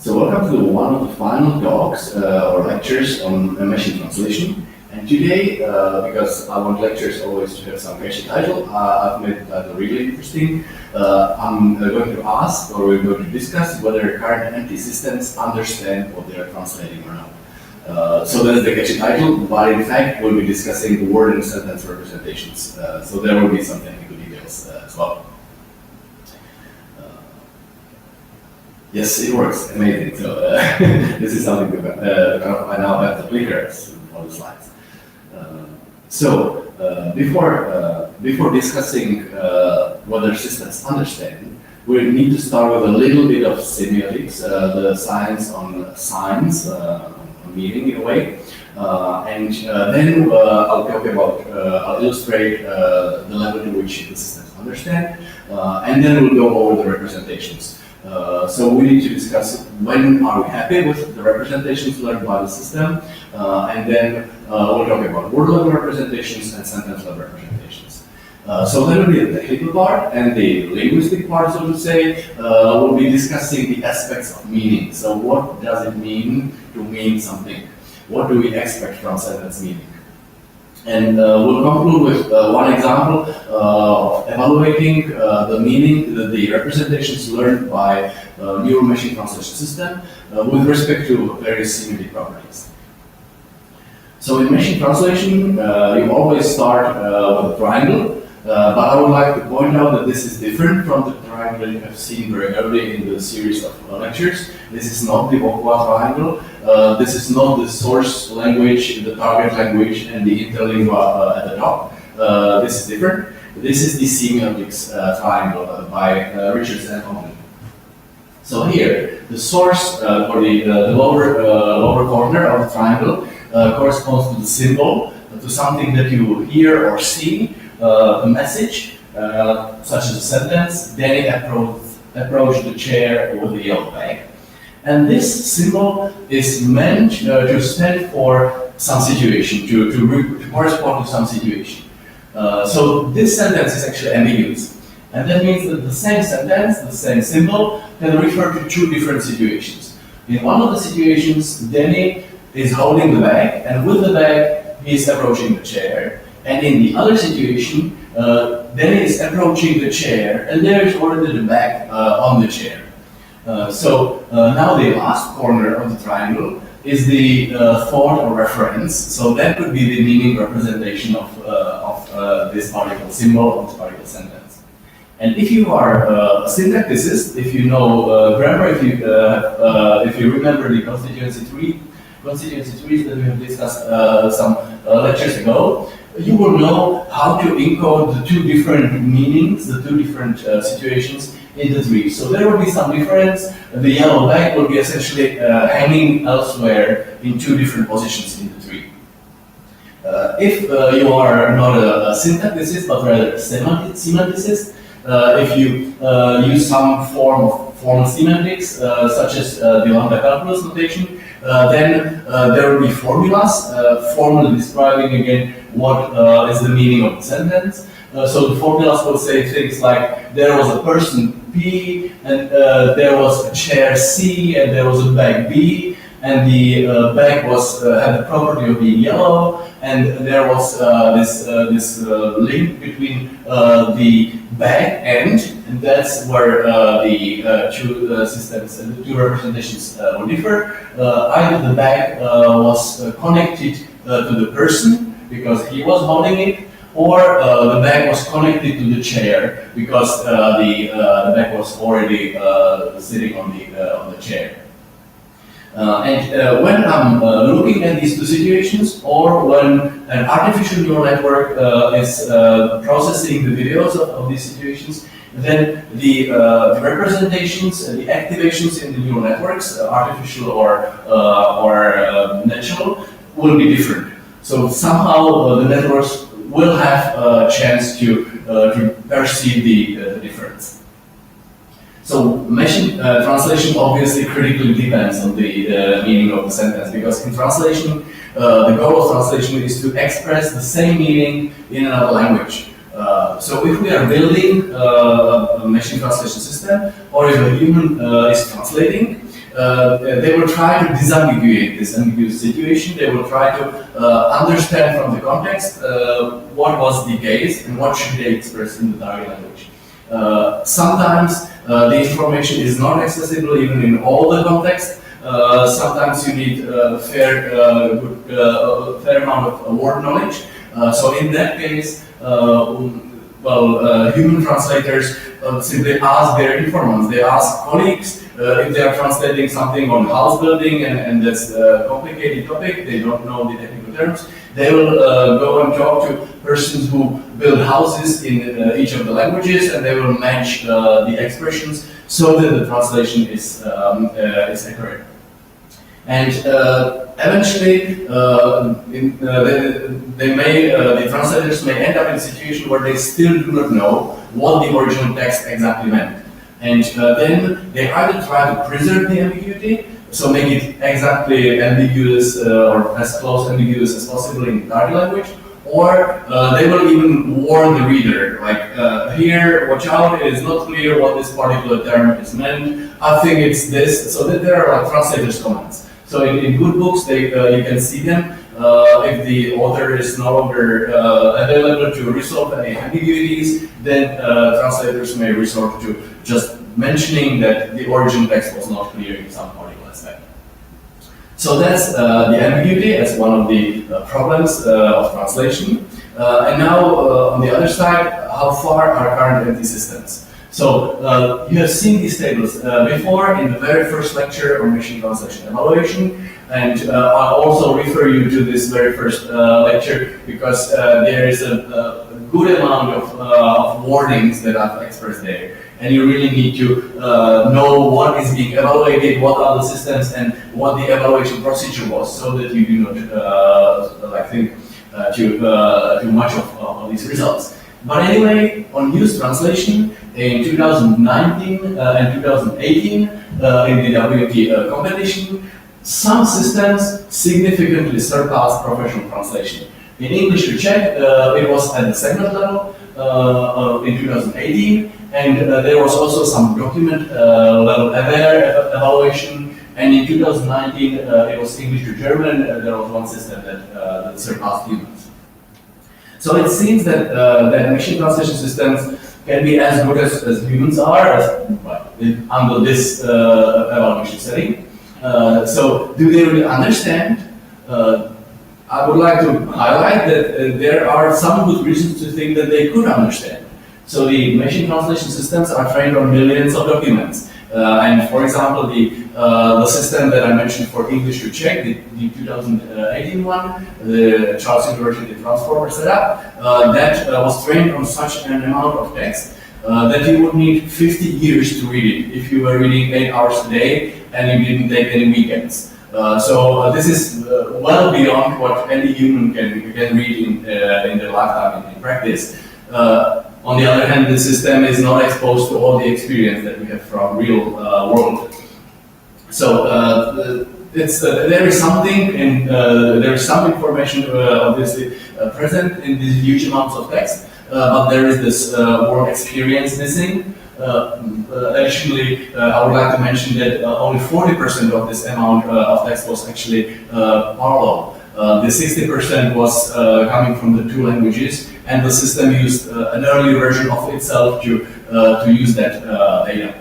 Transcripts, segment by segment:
So welcome to one of the final talks or lectures on machine translation. And today, because I want lectures always to have some catchy title, I've made the title really interesting. I'm going to ask, or we're going to discuss whether current NT systems understand what they are translating or not. So that's the catchy title, but in fact we'll be discussing word and sentence representations. So there will be some technical details as well. Yes, it works. Amazing. So this is something that I now have the clickers on the slides. Before discussing whether systems understand, we need to start with a little bit of semiotics, the science on signs, on meaning in a way, and then I'll talk about, I'll illustrate the level to which the systems understand, and then we'll go over the representations. So we need to discuss when are we happy with the representations learned by the system, and then we'll talk about word level representations and sentence level representations. So that will be the technical part, and the linguistic part, so to say, we'll be discussing the aspects of meaning. So what does it mean to mean something? What do we expect from sentence meaning? And we'll conclude with one example of evaluating the meaning, the representations learned by neural machine translation system with respect to various semiotic properties. So in machine translation, you always start with a triangle, but I would like to point out that this is different from the triangle you have seen very early in the series of lectures. This is not the Vokwa triangle. This is not the source language, the target language, and the interlingua at the top. This is different. This is the semiotics triangle by Richards and Owen. So here, the source for the lower corner of the triangle corresponds to the symbol, to something that you hear or see, a message, such as a sentence. Danny approached the chair with the yellow bag. And this symbol is meant to stand for some situation, to correspond to some situation. So this sentence is actually ambiguous. And that means that the same sentence, the same symbol, can refer to two different situations. In one of the situations, Danny is holding the bag, and with the bag, he is approaching the chair. And in the other situation, Danny is approaching the chair, and there is already the bag on the chair. So now the last corner of the triangle is the thought or reference. So that could be the meaning representation of this particle symbol or this particle sentence. And if you are a syntacticist, if you know grammar, if you remember the constituency trees that we have discussed some lectures ago, you will know how to encode the two different meanings, the two different situations in the tree. So there will be some difference. The yellow bag will be essentially hanging elsewhere in two different positions in the tree. If you are not a syntacticist, but rather a semanticist, if you use some form of formal semantics, such as the lambda calculus notation, then there will be formulas formally describing again what is the meaning of the sentence. So the formulas will say things like there was a person P, and there was a chair C, and there was a bag B, and the bag had the property of being yellow, and there was this link between the bag and that's where the two systems and the two representations will differ. Either the bag was connected to the person because he was holding it, or the bag was connected to the chair because the bag was already sitting on the chair. And when I'm looking at these two situations, or when an artificial neural network is processing the videos of these situations, then the representations, the activations in the neural networks, artificial or natural, will be different. So somehow the networks will have a chance to perceive the difference. So machine translation obviously critically depends on the meaning of the sentence, because in translation, the goal of translation is to express the same meaning in another language. So if we are building a machine translation system, or if a human is translating, they will try to disambiguate this ambiguous situation. They will try to understand from the context what was the case and what should they express in the target language. Sometimes the information is not accessible even in all the context. Sometimes you need fair amount of word knowledge. So in that case, human translators simply ask their informants. They ask colleagues if they are translating something on house building and that's a complicated topic, they don't know the technical terms. They will go and talk to persons who build houses in each of the languages, and they will match the expressions so that the translation is accurate. And eventually, the translators may end up in a situation where they still do not know what the original text exactly meant. And then they either try to preserve the ambiguity, so make it exactly ambiguous or as close ambiguous as possible in target language, or they will even warn the reader, like here, watch out, it is not clear what this particular term is meant, I think it's this, so that there are like translators' comments. So in good books, you can see them. If the author is no longer available to resolve any ambiguities, then translators may resort to just mentioning that the original text was not clear in some particular aspect. So that's the ambiguity as one of the problems of translation. And now, on the other side, how far are current NT systems? So you have seen these tables before in the very first lecture on machine translation evaluation, and I'll also refer you to this very first lecture because there is a good amount of warnings that I've expressed there, and you really need to know what is being evaluated, what are the systems, and what the evaluation procedure was, so that you do not think too much of these results. But anyway, on used translation in 2019 and 2018 in the WT competition, some systems significantly surpassed professional translation. In English to Czech, it was at the segment level in 2018, and there was also some document level evaluation. And in 2019, it was English to German. There was one system that surpassed humans. So it seems that machine translation systems can be as good as humans are under this evaluation setting. So do they really understand? I would like to highlight that there are some good reasons to think that they could understand. So the machine translation systems are trained on millions of documents. And for example, the system that I mentioned for English to Czech, the 2018 one, the Charles University Transformer setup, that was trained on such an amount of text that you would need 50 years to read it if you were reading 8 hours a day and you didn't take any weekends. So this is well beyond what any human can read in their lifetime in practice. On the other hand, the system is not exposed to all the experience that we have from real world. So there is something, and there is some information obviously present in these huge amounts of text, but there is this world experience missing. Additionally, I would like to mention that only 40% of this amount of text was actually parallel. The 60% was coming from the two languages, and the system used an early version of itself to use that data.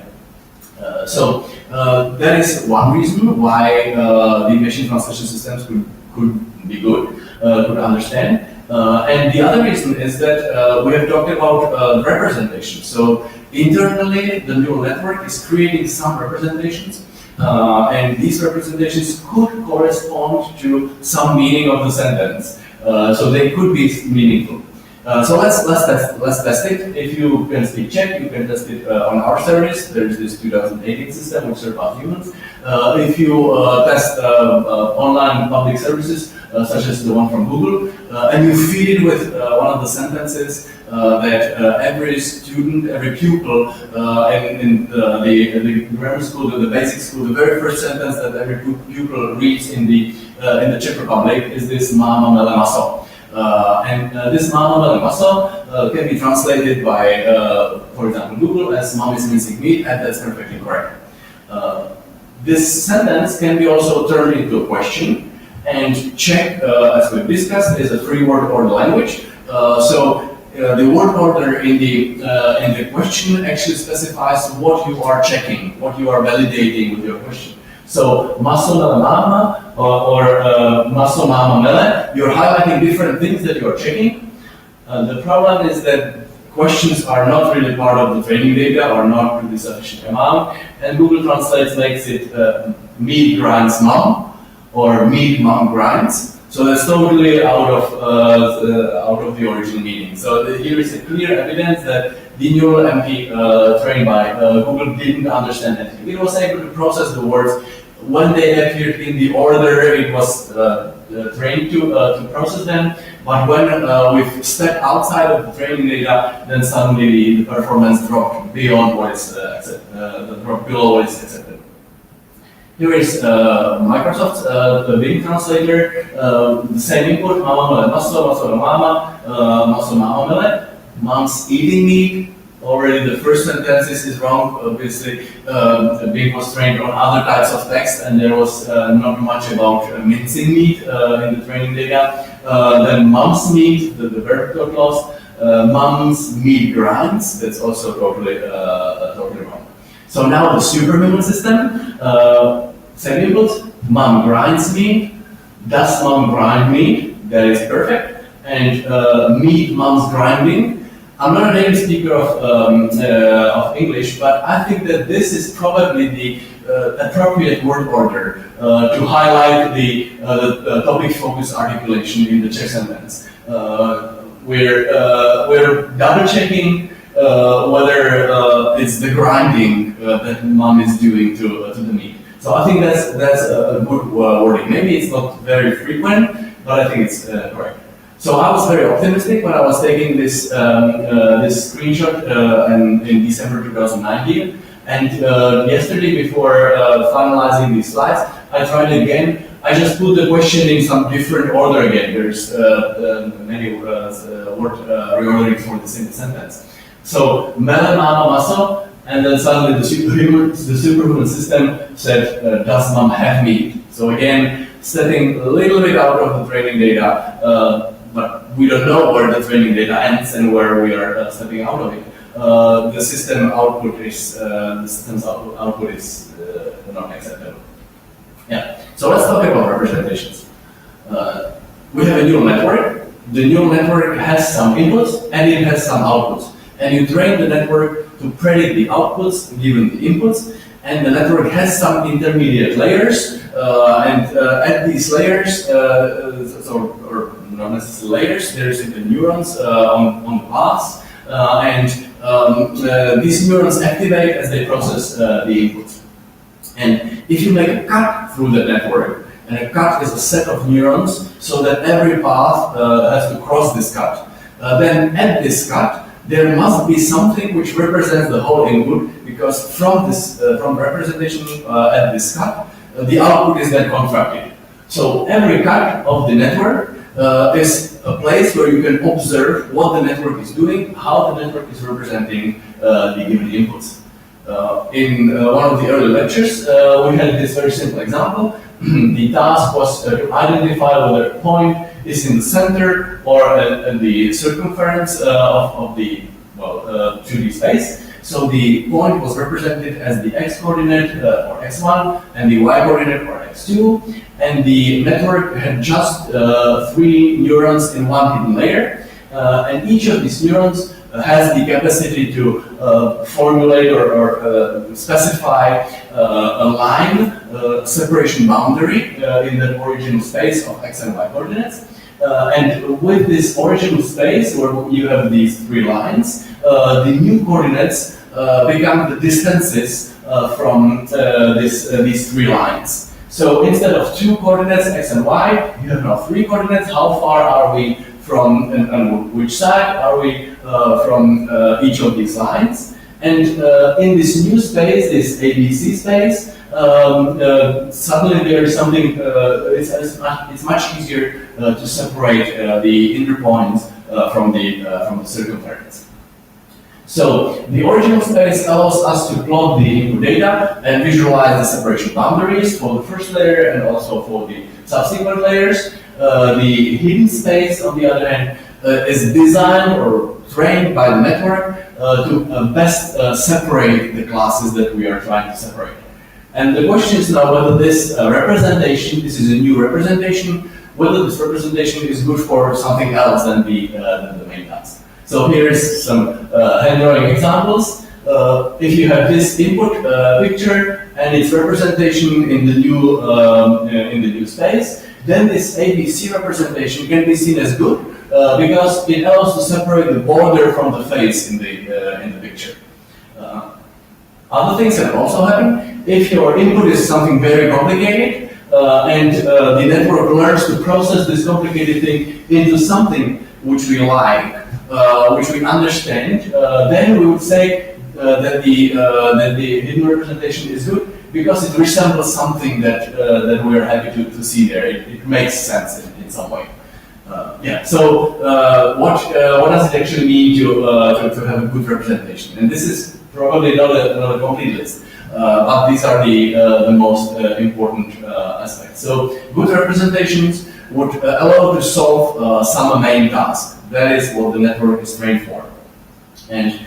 So that is one reason why the machine translation systems could be good, could understand. And the other reason is that we have talked about representation. So internally, the neural network is creating some representations. And these representations could correspond to some meaning of the sentence, so they could be meaningful. So let's test it. If you can speak Czech, you can test it on our service. There is this 2018 system which surpassed humans. If you test online public services, such as the one from Google, and you feed it with one of the sentences that every student, every pupil in the grammar school, the basic school, the very first sentence that every pupil reads in the Czech Republic is this "Máma mele maso." And this "Máma mele maso" can be translated by, for example, Google as "Mom is missing meat," and that's perfectly correct. This sentence can be also turned into a question, and check, as we've discussed, is a free word order language. The word order in the question actually specifies what you are checking, what you are validating with your question. So, maso mele mama or maso mama mele, you're highlighting different things that you are checking. The problem is that questions are not really part of the training data or not really sufficient amount, and Google Translate makes it meat grinds mom or meat mom grinds. So that's totally out of the original meaning. So here is a clear evidence that the neural MP trained by Google didn't understand anything. It was able to process the words when they appeared in the order it was trained to process them. But when we've stepped outside of the training data, then suddenly the performance dropped beyond what is dropped below what is accepted. Here is Microsoft's Bing translator, the same input, mama mele maso, maso mama, maso mama mele, mom's eating meat. Already the first sentence is wrong. Obviously, Bing was trained on other types of text, and there was not much about mincing meat in the training data. Then mom's meat, the verb clause, mom's meat grinds. That's also totally wrong. So now the superhuman system, same input, mom grinds meat, does mom grind meat? That is perfect. And meat mom's grinding. I'm not a native speaker of English, but I think that this is probably the appropriate word order to highlight the topic focus articulation in the check sentence. We're double checking whether it's the grinding that mom is doing to the meat. So I think that's a good wording. Maybe it's not very frequent, but I think it's correct. So I was very optimistic when I was taking this screenshot in December 2019. And yesterday, before finalizing these slides, I tried again. I just put the question in some different order again. There's many word reordering for the same sentence. So mele mama maso, and then suddenly the superhuman system said, does mom have meat? So again, stepping a little bit out of the training data, but we don't know where the training data ends and where we are stepping out of it. The system's output is not acceptable. Yeah. So let's talk about representations. We have a neural network. The neural network has some inputs and it has some outputs. And you train the network to predict the outputs given the inputs. And the network has some intermediate layers. At these layers, or not necessarily layers, there's the neurons on the paths. These neurons activate as they process the inputs. And if you make a cut through the network, and a cut is a set of neurons, so that every path has to cross this cut, then at this cut, there must be something which represents the whole input, because from representation at this cut, the output is then contracted. So every cut of the network is a place where you can observe what the network is doing, how the network is representing the given inputs. In one of the early lectures, we had this very simple example. The task was to identify whether a point is in the center or at the circumference of the 2D space. So the point was represented as the x-coordinate or x1 and the y-coordinate or x2, and the network had just 3 neurons in one hidden layer, and each of these neurons has the capacity to formulate or specify a line, separation boundary in the original space of x and y coordinates. And with this original space, where you have these 3 lines, the new coordinates become the distances from these 3 lines. So instead of 2 coordinates, x and y, you have now 3 coordinates. How far are we from, and which side are we from each of these lines? And in this new space, this ABC space, suddenly there is something, it's much easier to separate the inner points from the circumference. So the original space allows us to plot the input data and visualize the separation boundaries for the first layer and also for the subsequent layers. The hidden space, on the other hand, is designed or trained by the network to best separate the classes that we are trying to separate. And the question is now whether this representation, this is a new representation, whether this representation is good for something else than the main task. So here is some hand drawing examples. If you have this input picture and its representation in the new space, then this ABC representation can be seen as good because it allows to separate the border from the face in the picture. Other things can also happen. If your input is something very complicated and the network learns to process this complicated thing into something which we like, which we understand, then we would say that the hidden representation is good because it resembles something that we are happy to see there. It makes sense in some way. Yeah. So what does it actually mean to have a good representation? And this is probably not a complete list, but these are the most important aspects. So good representations would allow to solve some main task. That is what the network is trained for. And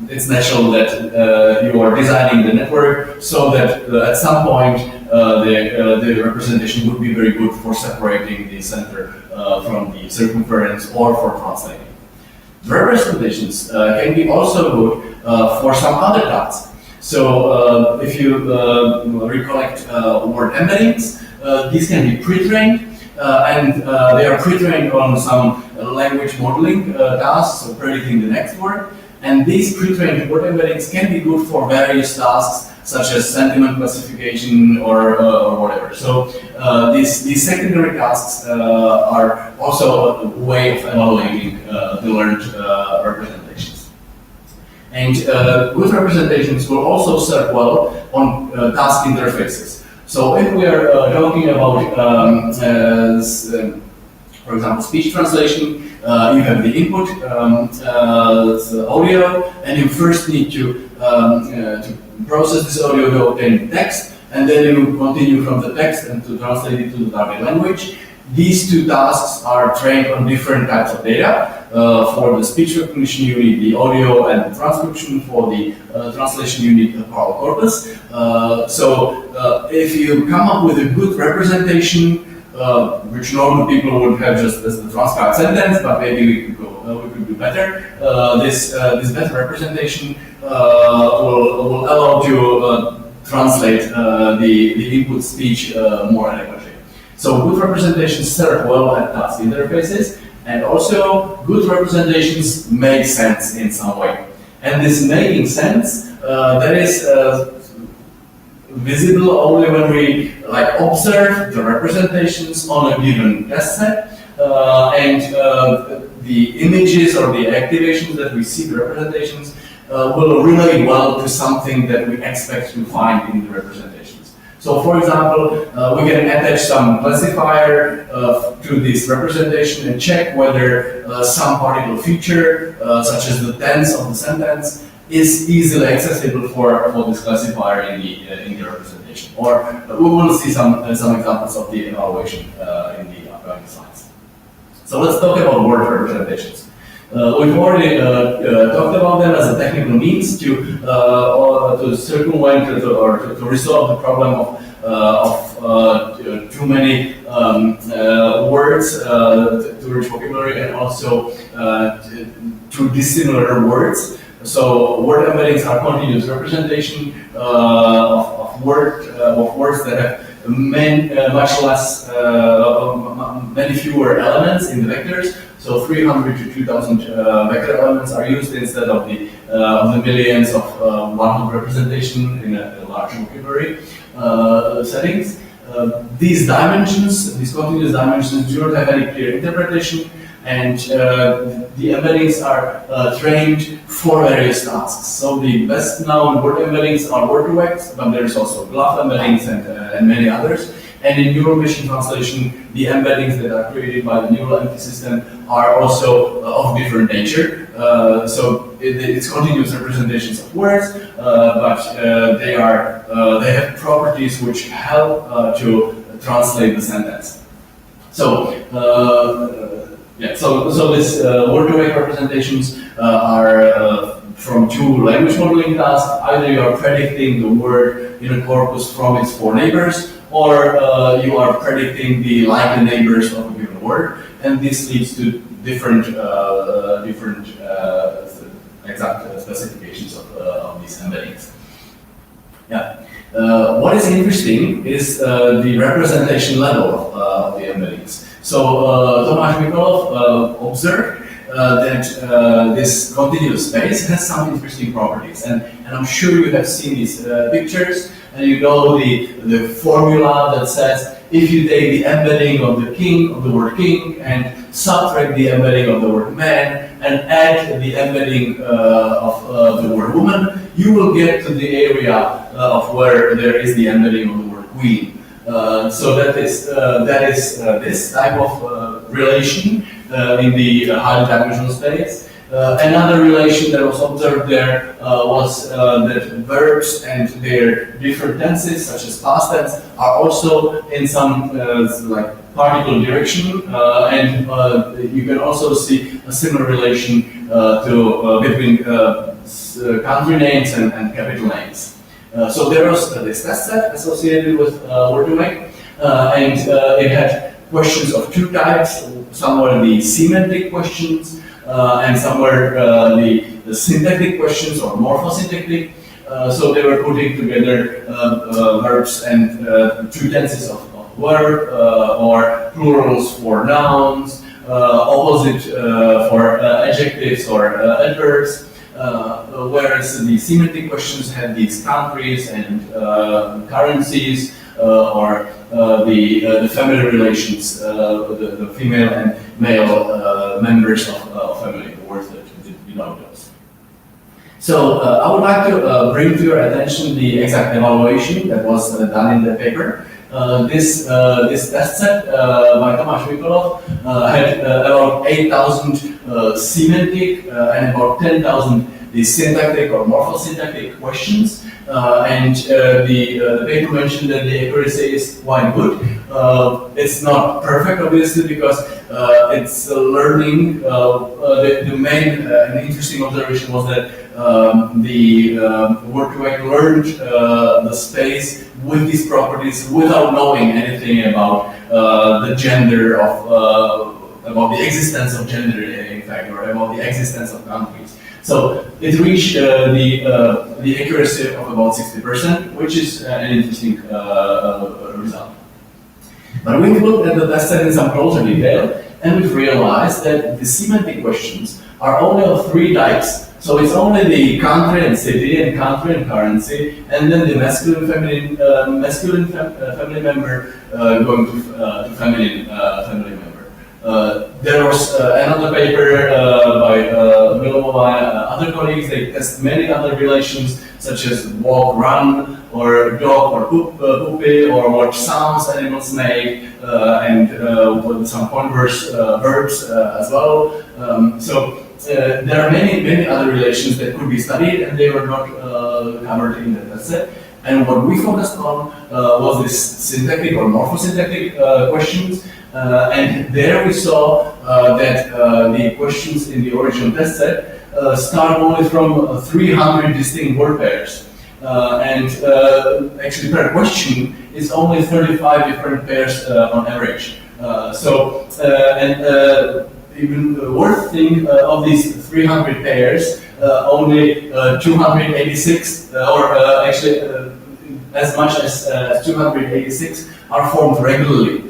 it's natural that you are designing the network so that at some point the representation would be very good for separating the center from the circumference or for translating. The representations can be also good for some other tasks. So if you recollect word embeddings, these can be pre-trained. And they are pre-trained on some language modeling tasks, so predicting the next word. And these pre-trained word embeddings can be good for various tasks, such as sentiment classification or whatever. So these secondary tasks are also a way of evaluating the learned representations. And good representations will also serve well on task interfaces. So if we are talking about, for example, speech translation, you have the input, the audio, and you first need to process this audio to obtain text, and then you continue from the text and to translate it to the target language. These two tasks are trained on different types of data. For the speech recognition, you need the audio and the transcription. For the translation, you need the parallel corpus. If you come up with a good representation, which normal people would have just as the transcribed sentence, but maybe we could do better. This better representation will allow to translate the input speech more adequately. So good representations serve well at task interfaces, and also good representations make sense in some way. And this making sense, that is visible only when we observe the representations on a given test set, and the images or the activations that we see, the representations, will relate well to something that we expect to find in the representations. So, for example, we can attach some classifier to this representation and check whether some particular feature, such as the tense of the sentence, is easily accessible for this classifier in the representation. Or we will see some examples of the evaluation in the upcoming slides. So let's talk about word representations. We've already talked about them as a technical means to circumvent or to resolve the problem of too many words, too rich vocabulary, and also too dissimilar words. So word embeddings are continuous representation of words that have much less, many fewer elements in the vectors. So 300 to 2,000 vector elements are used instead of the millions of one-hot representation in a large vocabulary settings. These dimensions, these continuous dimensions, do not have any clear interpretation, and the embeddings are trained for various tasks. So the best known word embeddings are word-to-X, but there's also graph embeddings and many others. And in neural machine translation, the embeddings that are created by the neural empty system are also of different nature. So it's continuous representations of words, but they have properties which help to translate the sentence. So this word-to-wake representations are from two language modeling tasks. Either you are predicting the word in a corpus from its four neighbors, or you are predicting the likely neighbors of a given word, and this leads to different exact specifications of these embeddings. Yeah. What is interesting is the representation level of the embeddings. So Tomáš Mikolov observed that this continuous space has some interesting properties, and I'm sure you have seen these pictures, and you know the formula that says if you take the embedding of the king, of the word king, and subtract the embedding of the word man, and add the embedding of the word woman, you will get to the area of where there is the embedding of the word queen. So that is this type of relation in the highly dimensional space. Another relation that was observed there was that verbs and their different tenses, such as past tense, are also in some like particle direction, and you can also see a similar relation between country names and capital names. So there was this test set associated with word-to-wake, and it had questions of two types. Some were the semantic questions, and some were the syntactic questions or morphosyntactic. So they were putting together verbs and two tenses of verb, or plurals for nouns, opposite for adjectives or adverbs. Whereas the semantic questions had these countries and currencies, or the family relations, the female and male members of family, the words that denote those. So I would like to bring to your attention the exact evaluation that was done in the paper. This test set by Tomáš Mikolov had about 8,000 semantic and about 10,000 the syntactic or morphosyntactic questions, and the paper mentioned that the accuracy is quite good. It's not perfect, obviously, because it's learning. The main and interesting observation was that the word-to-wake learned the space with these properties without knowing anything about the gender of about the existence of gender, in fact, or about the existence of countries. So it reached the accuracy of about 60%, which is an interesting result. But we looked at the test set in some closer detail, and we've realized that the semantic questions are only of three types. So it's only the country and city, and country and currency, and then the masculine family member going to feminine family member. There was another paper by Milovova and other colleagues. They test many other relations, such as walk, run, or dog, or poopy, or what sounds animals make, and with some converse verbs as well. So there are many other relations that could be studied, and they were not covered in the test set. And what we focused on was this syntactic or morphosyntactic questions. And there we saw that the questions in the original test set start only from 300 distinct word pairs. And actually per question is only 35 different pairs on average. Even the worst thing of these 300 pairs, only 286, as much as 286 are formed regularly.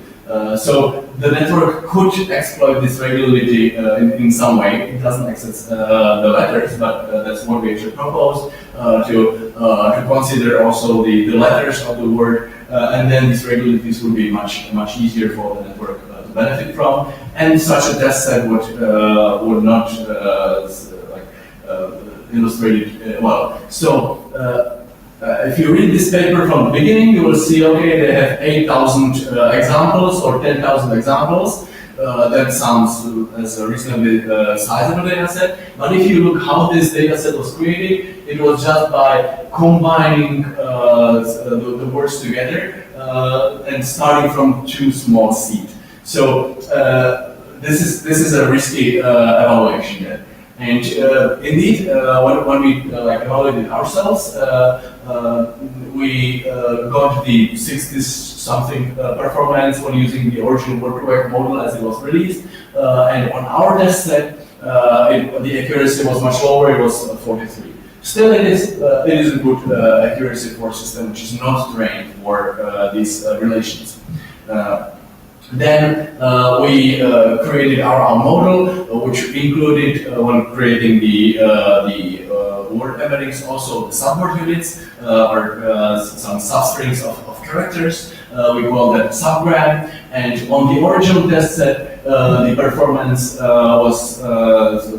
So the network could exploit this regularity in some way. It doesn't access the letters, but that's what we actually propose to consider also the letters of the word, and then these regularities would be much easier for the network to benefit from, and such a test set would not illustrate it well. So if you read this paper from the beginning, you will see, okay, they have 8,000 examples or 10,000 examples. That sounds as a reasonably sizable data set. But if you look how this data set was created, it was just by combining the words together and starting from two small seeds. So this is a risky evaluation yet. And indeed, when we evaluated ourselves, we got the 60-something performance when using the original word-to-vec model as it was released. And on our test set, the accuracy was much lower, it was 43. Still, it is a good accuracy for a system which is not trained for these relations. Then we created our model, which included, when creating the word embeddings, also the subword units, or some substrings of characters. We call that subgram. And on the original test set, the performance was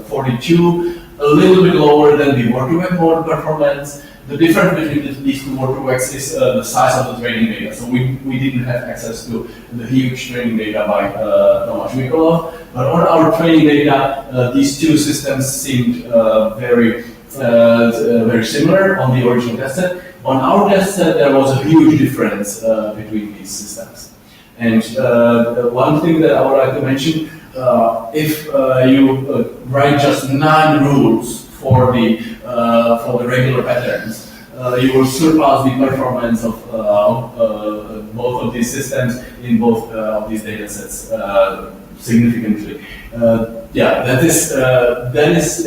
42, a little bit lower than the word-to-vec model performance. The difference between these two word-to-vecs is the size of the training data. So we didn't have access to the huge training data by Tomáš Mikolov. But on our training data, these two systems seemed very similar on the original test set. On our test set, there was a huge difference between these systems. And one thing that I would like to mention, if you write just 9 rules for the regular patterns, you will surpass the performance of both of these systems in both of these data sets significantly. That is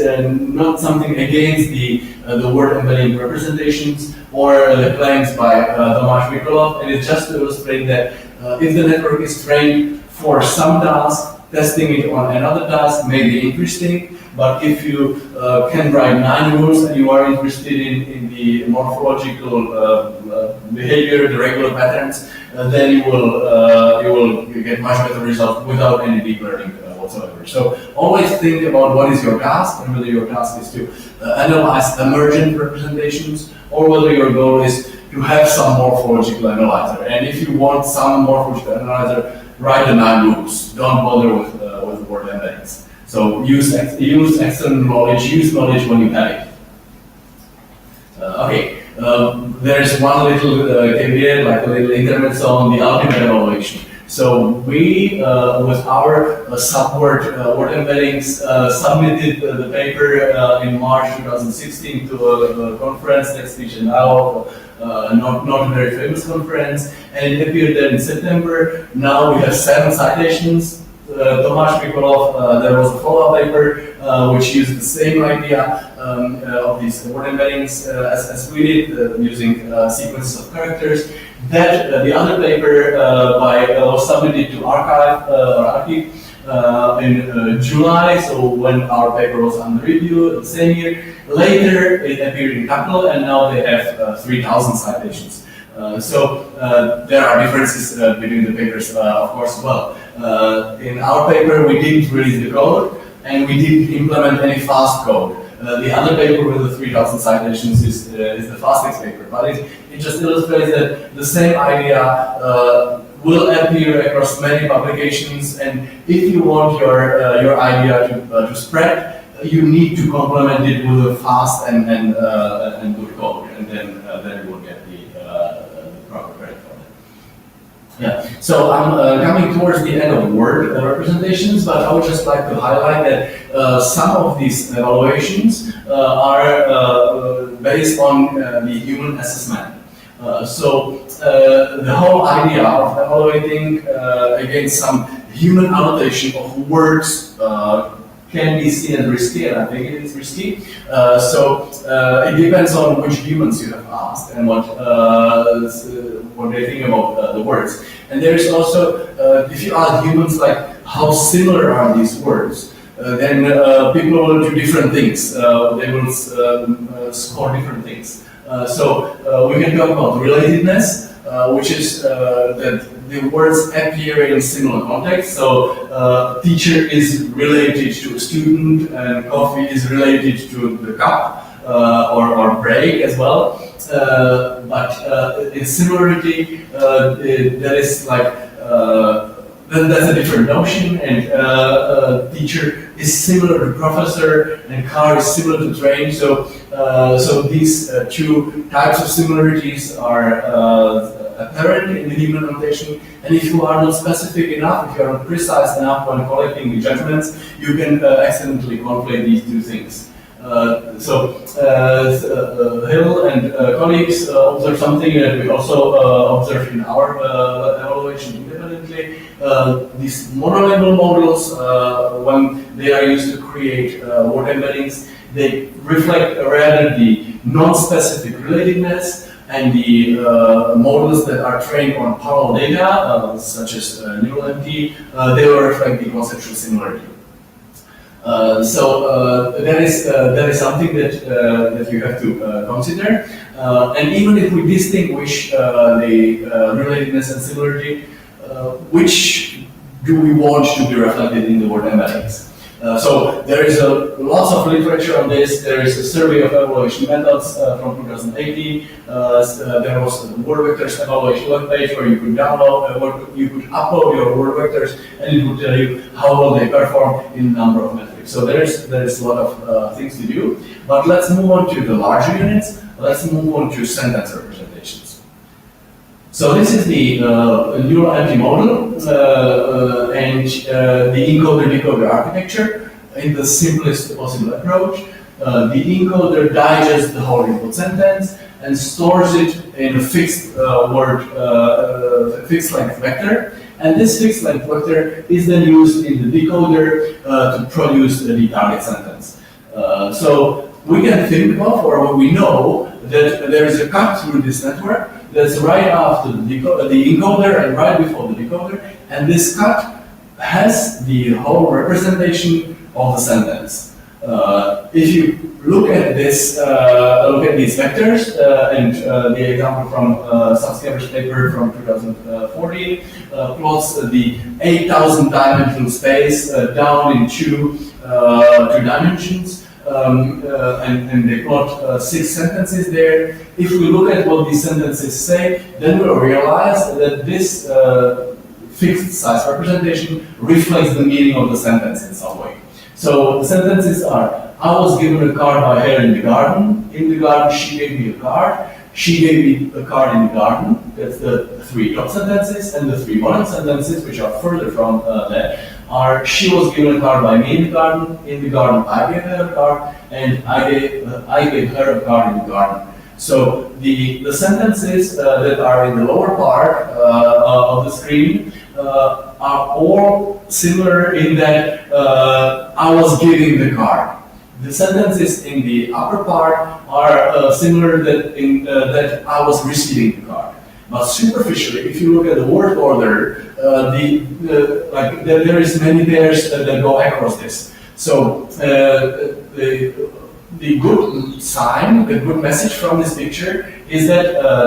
not something against the word embedding representations or the claims by Tomáš Mikolov. It is just to illustrate that if the network is trained for some task, testing it on another task may be interesting. But if you can write 9 rules and you are interested in the morphological behavior, the regular patterns, then you will get much better results without any deep learning whatsoever. So always think about what is your task, and whether your task is to analyze emergent representations, or whether your goal is to have some morphological analyzer. And if you want some morphological analyzer, write the 9 rules. Don't bother with the word embeddings. So use external knowledge, use knowledge when you have it. There's one little caveat, like a little intermezzo on the ultimate evaluation. So we, with our subword word embeddings, submitted the paper in March 2016 to a conference, Text Speech and Dialogue, not a very famous conference, and it appeared there in September. Now we have 7 citations. Tomáš Mikolov, there was a follow-up paper which used the same idea of these word embeddings as we did, using sequences of characters. That the other paper was submitted to arXiv in July, so when our paper was under review the same year. Later it appeared in Couple, and now they have 3,000 citations. So there are differences between the papers, of course, as well. In our paper, we didn't release the code, and we didn't implement any fast code. The other paper with the 3,000 citations is the fastest paper, but it just illustrates that the same idea will appear across many publications, and if you want your idea to spread, you need to complement it with a fast and good code, and then you will get the proper credit for it. Yeah. So I'm coming towards the end of word representations, but I would just like to highlight that some of these evaluations are based on the human assessment. So the whole idea of evaluating against some human annotation of words can be seen as risky, and I think it is risky. So it depends on which humans you have asked and what they think about the words. And there is also, if you ask humans like how similar are these words, then people will do different things. They will score different things. So we can talk about relatedness, which is that the words appear in similar contexts. So teacher is related to a student, and coffee is related to the cup or break as well. in similarity, there is like then that's a different notion, and teacher is similar to professor, and car is similar to train. So these two types of similarities are apparent in the human notation. And if you are not specific enough, if you are not precise enough when collecting the judgments, you can accidentally conflate these two things. Hill and colleagues observed something that we also observed in our evaluation independently. These monolingual models, when they are used to create word embeddings, they reflect rather the non-specific relatedness, and the models that are trained on parallel data, such as neural MT, they will reflect the conceptual similarity. That is something that you have to consider. And even if we distinguish the relatedness and similarity, which do we want to be reflected in the word embeddings? So there is lots of literature on this. There is a survey of evaluation methods from 2018. There was a word vectors evaluation webpage where you could download, you could upload your word vectors, and it would tell you how well they perform in a number of metrics. So there is a lot of things to do. But let's move on to the larger units. Let's move on to sentence representations. So this is the neural MT model and the encoder-decoder architecture in the simplest possible approach. The encoder digests the whole input sentence and stores it in a fixed fixed length vector. And this fixed length vector is then used in the decoder to produce the target sentence. So we can think of, or we know, that there is a cut through this network that's right after the encoder and right before the decoder, and this cut has the whole representation of the sentence. If you look at this, look at these vectors, and the example from Subscriber's paper from 2014 plots the 8,000 dimensional space down in two dimensions. And they plot 6 sentences there. If we look at what these sentences say, then we'll realize that this fixed size representation reflects the meaning of the sentence in some way. So the sentences are: I was given a card by her in the garden. In the garden, she gave me a card. She gave me a card in the garden. That's the 3 top sentences, and the 3 bottom sentences, which are further from that, are: she was given a card by me in the garden. In the garden, I gave her a card, and I gave her a card in the garden. So the sentences that are in the lower part of the screen are all similar in that I was giving the card. The sentences in the upper part are similar that I was receiving the card. But superficially, if you look at the word order, there is many pairs that go across this. So the good sign, the good message from this picture is that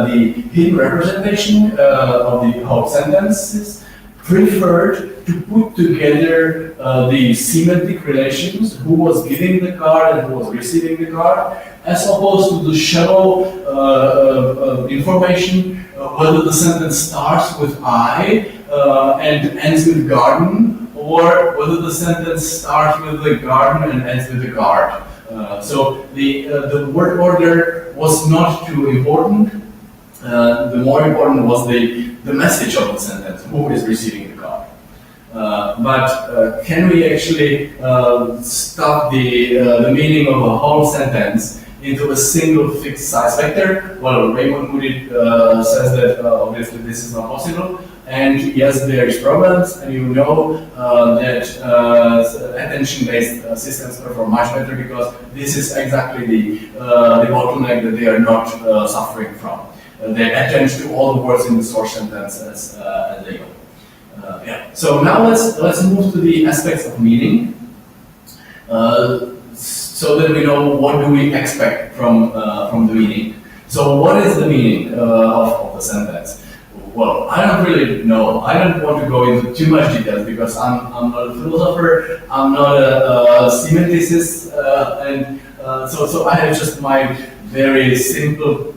the hidden representation of the whole sentences preferred to put together the semantic relations, who was giving the card and who was receiving the card, as opposed to the shallow information, whether the sentence starts with I and ends with garden, or whether the sentence starts with the garden and ends with the guard. So the word order was not too important. The more important was the message of the sentence, who is receiving the card. But can we actually stuff the meaning of a whole sentence into a single fixed size vector? Well, Raymond Moody says that obviously this is not possible. And yes, there is problems, and you know that attention-based systems perform much better because this is exactly the bottleneck that they are not suffering from. They attend to all the words in the source sentence as they go. Yeah. So now let's move to the aspects of meaning, so that we know what do we expect from the meaning. So what is the meaning of the sentence? Well, I don't really know. I don't want to go into too much details because I'm not a philosopher. I'm not a semanticist, and so I have just my very simple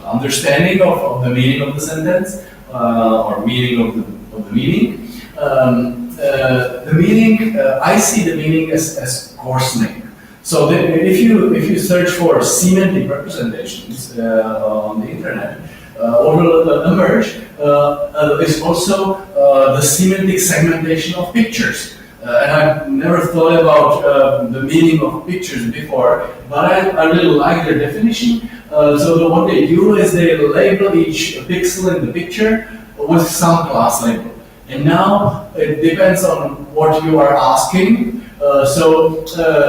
understanding of the meaning of the sentence or meaning of the meaning. The meaning, I see the meaning as coarsening. So if you search for semantic representations on the internet, what will emerge is also the semantic segmentation of pictures. And I've never thought about the meaning of pictures before, but I really like their definition. So what they do is they label each pixel in the picture with some class label. And now it depends on what you are asking.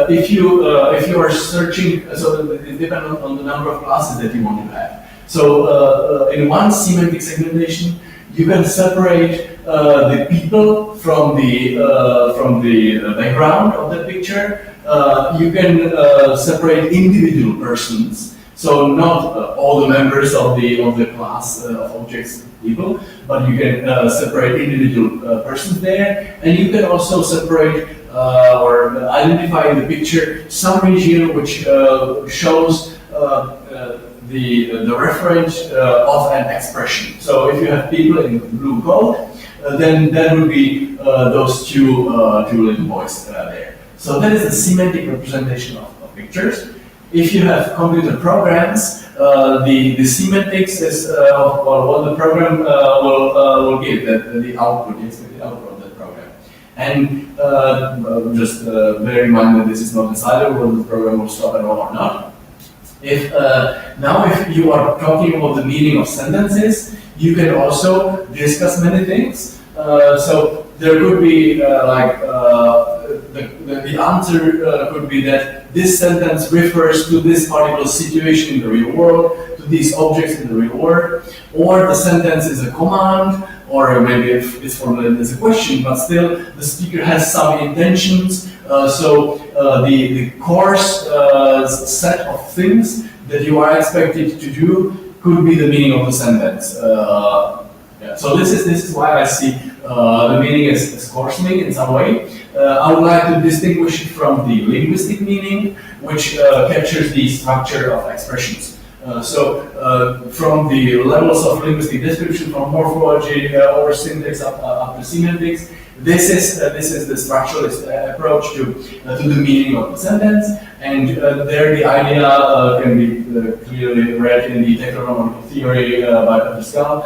If you are searching, so it depends on the number of classes that you want to have. So in one semantic segmentation, you can separate the people from the background of the picture. You can separate individual persons. So not all the members of the class of objects people, but you can separate individual persons there, and you can also separate or identify in the picture some region which shows the reference of an expression. So if you have people in blue coat, then that would be those two little boys there. So that is the semantic representation of pictures. If you have computer programs, the semantics is what the program will give, the output, the expected output of that program. And just bear in mind that this is not decided whether the program will stop at all or not. If you are talking about the meaning of sentences, you can also discuss many things. So there could be the answer could be that this sentence refers to this particular situation in the real world, to these objects in the real world, or the sentence is a command, or maybe if it's formulated as a question, but still the speaker has some intentions. The course set of things that you are expected to do could be the meaning of the sentence. So this is why I see the meaning as coarsening in some way. I would like to distinguish it from the linguistic meaning, which captures the structure of expressions. From the levels of linguistic description, from morphology over syntax up to semantics, this is the structuralist approach to the meaning of the sentence, and there the idea can be clearly read in the technonomical theory by Pascal.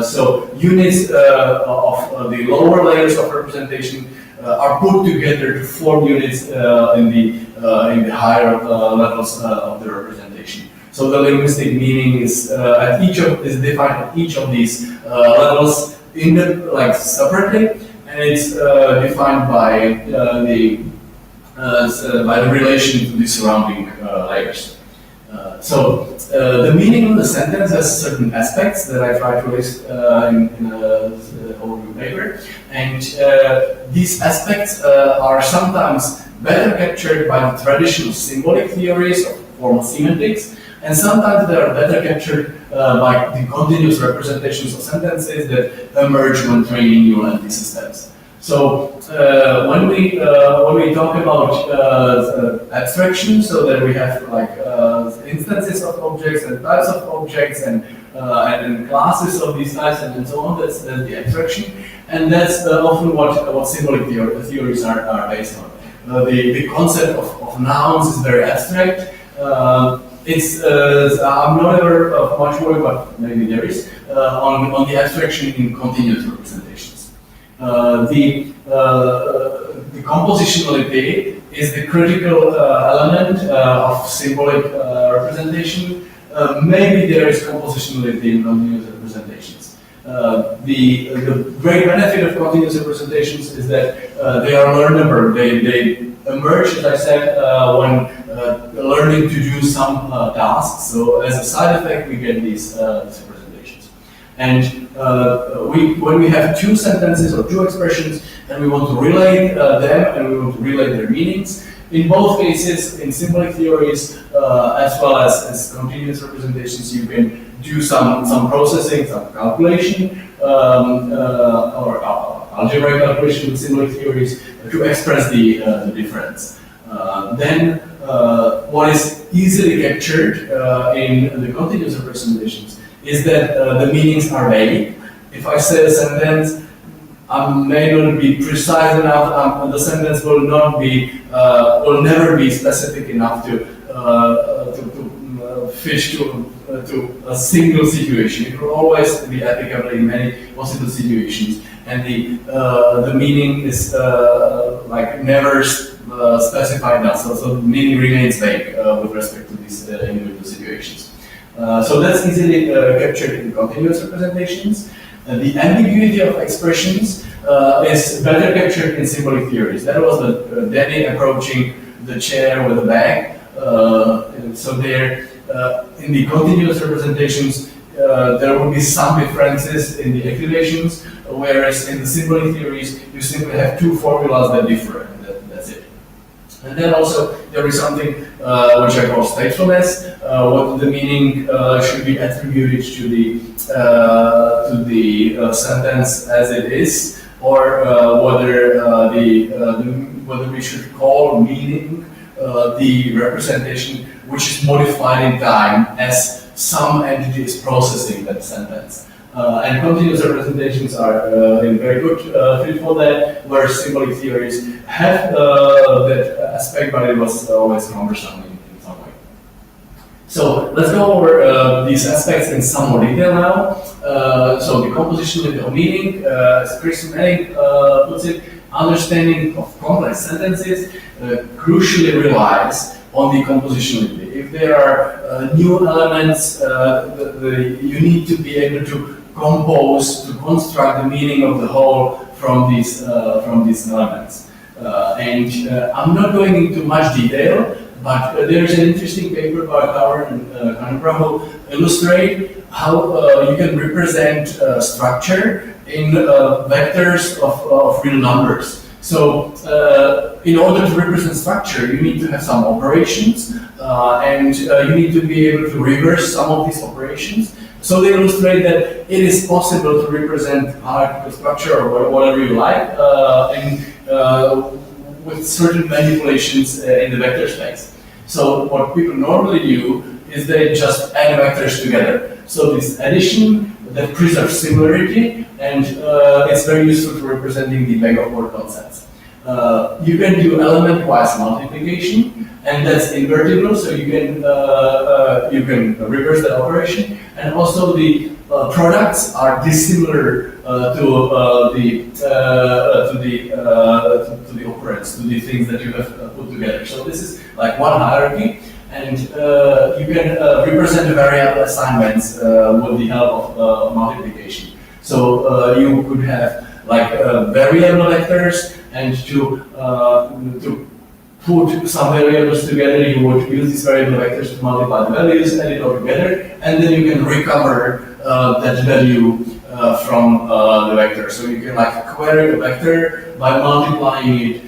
So units of the lower layers of representation are put together to form units in the higher levels of the representation. So the linguistic meaning is is defined at each of these levels separately, and it's defined by the relation to the surrounding layers. The meaning of the sentence has certain aspects that I try to list in the overview paper, and these aspects are sometimes better captured by the traditional symbolic theories of formal semantics, and sometimes they are better captured by the continuous representations of sentences that emerge when training neural network systems. So when we talk about abstraction, so that we have instances of objects and types of objects and classes of these types and so on, that's the abstraction, and that's often what symbolic theories are based on. The concept of nouns is very abstract. I'm not aware of much work, but maybe there is, on the abstraction in continuous representations. The compositionality is the critical element of symbolic representation. Maybe there is compositionality in continuous representations. The great benefit of continuous representations is that they are learnable. They emerge, as I said, when learning to do some tasks. So as a side effect, we get these representations. And when we have two sentences or two expressions, and we want to relate them and we want to relate their meanings, in both cases, in symbolic theories as well as continuous representations, you can do some processing, some calculation, or algebraic calculation with symbolic theories to express the difference. Then what is easily captured in the continuous representations is that the meanings are vague. If I say a sentence, I may not be precise enough. The sentence will not be, will never be specific enough to fish to a single situation. It will always be applicable in many possible situations, and the meaning is like never specified enough. So the meaning remains vague with respect to these individual situations. So that's easily captured in continuous representations. The ambiguity of expressions is better captured in symbolic theories. That was the Danny approaching the chair with a bag. So there, in the continuous representations, there will be some differences in the activations, whereas in the symbolic theories, you simply have two formulas that differ. That's it. And then also there is something which I call statefulness, what the meaning should be attributed to the sentence as it is, or whether we should call meaning the representation which is modified in time as some entity is processing that sentence. And continuous representations are in very good fit for that, where symbolic theories have that aspect, but it was always cumbersome in some way. So let's go over these aspects in some more detail now. So the compositionality of meaning, as Chris Manning puts it, understanding of complex sentences crucially relies on the compositionality. If there are new elements, you need to be able to compose, to construct the meaning of the whole from these elements. And I'm not going into much detail, but there's an interesting paper by Tower and Canberra who illustrate how you can represent structure in vectors of real numbers. So, in order to represent structure, you need to have some operations, and you need to be able to reverse some of these operations. So they illustrate that it is possible to represent hierarchical structure or whatever you like, with certain manipulations in the vector space. So what people normally do is they just add vectors together. So this addition that preserves similarity, and it's very useful for representing the bag-of-word concepts. You can do element-wise multiplication, and that's invertible, so you can reverse that operation. And also the products are dissimilar to the operands, to the things that you have put together. So this is like one hierarchy, and you can represent the variable assignments with the help of multiplication. So you could have like variable vectors, and to put some variables together, you would use these variable vectors to multiply the values, add it all together, and then you can recover that value from the vector. So you can like query a vector by multiplying it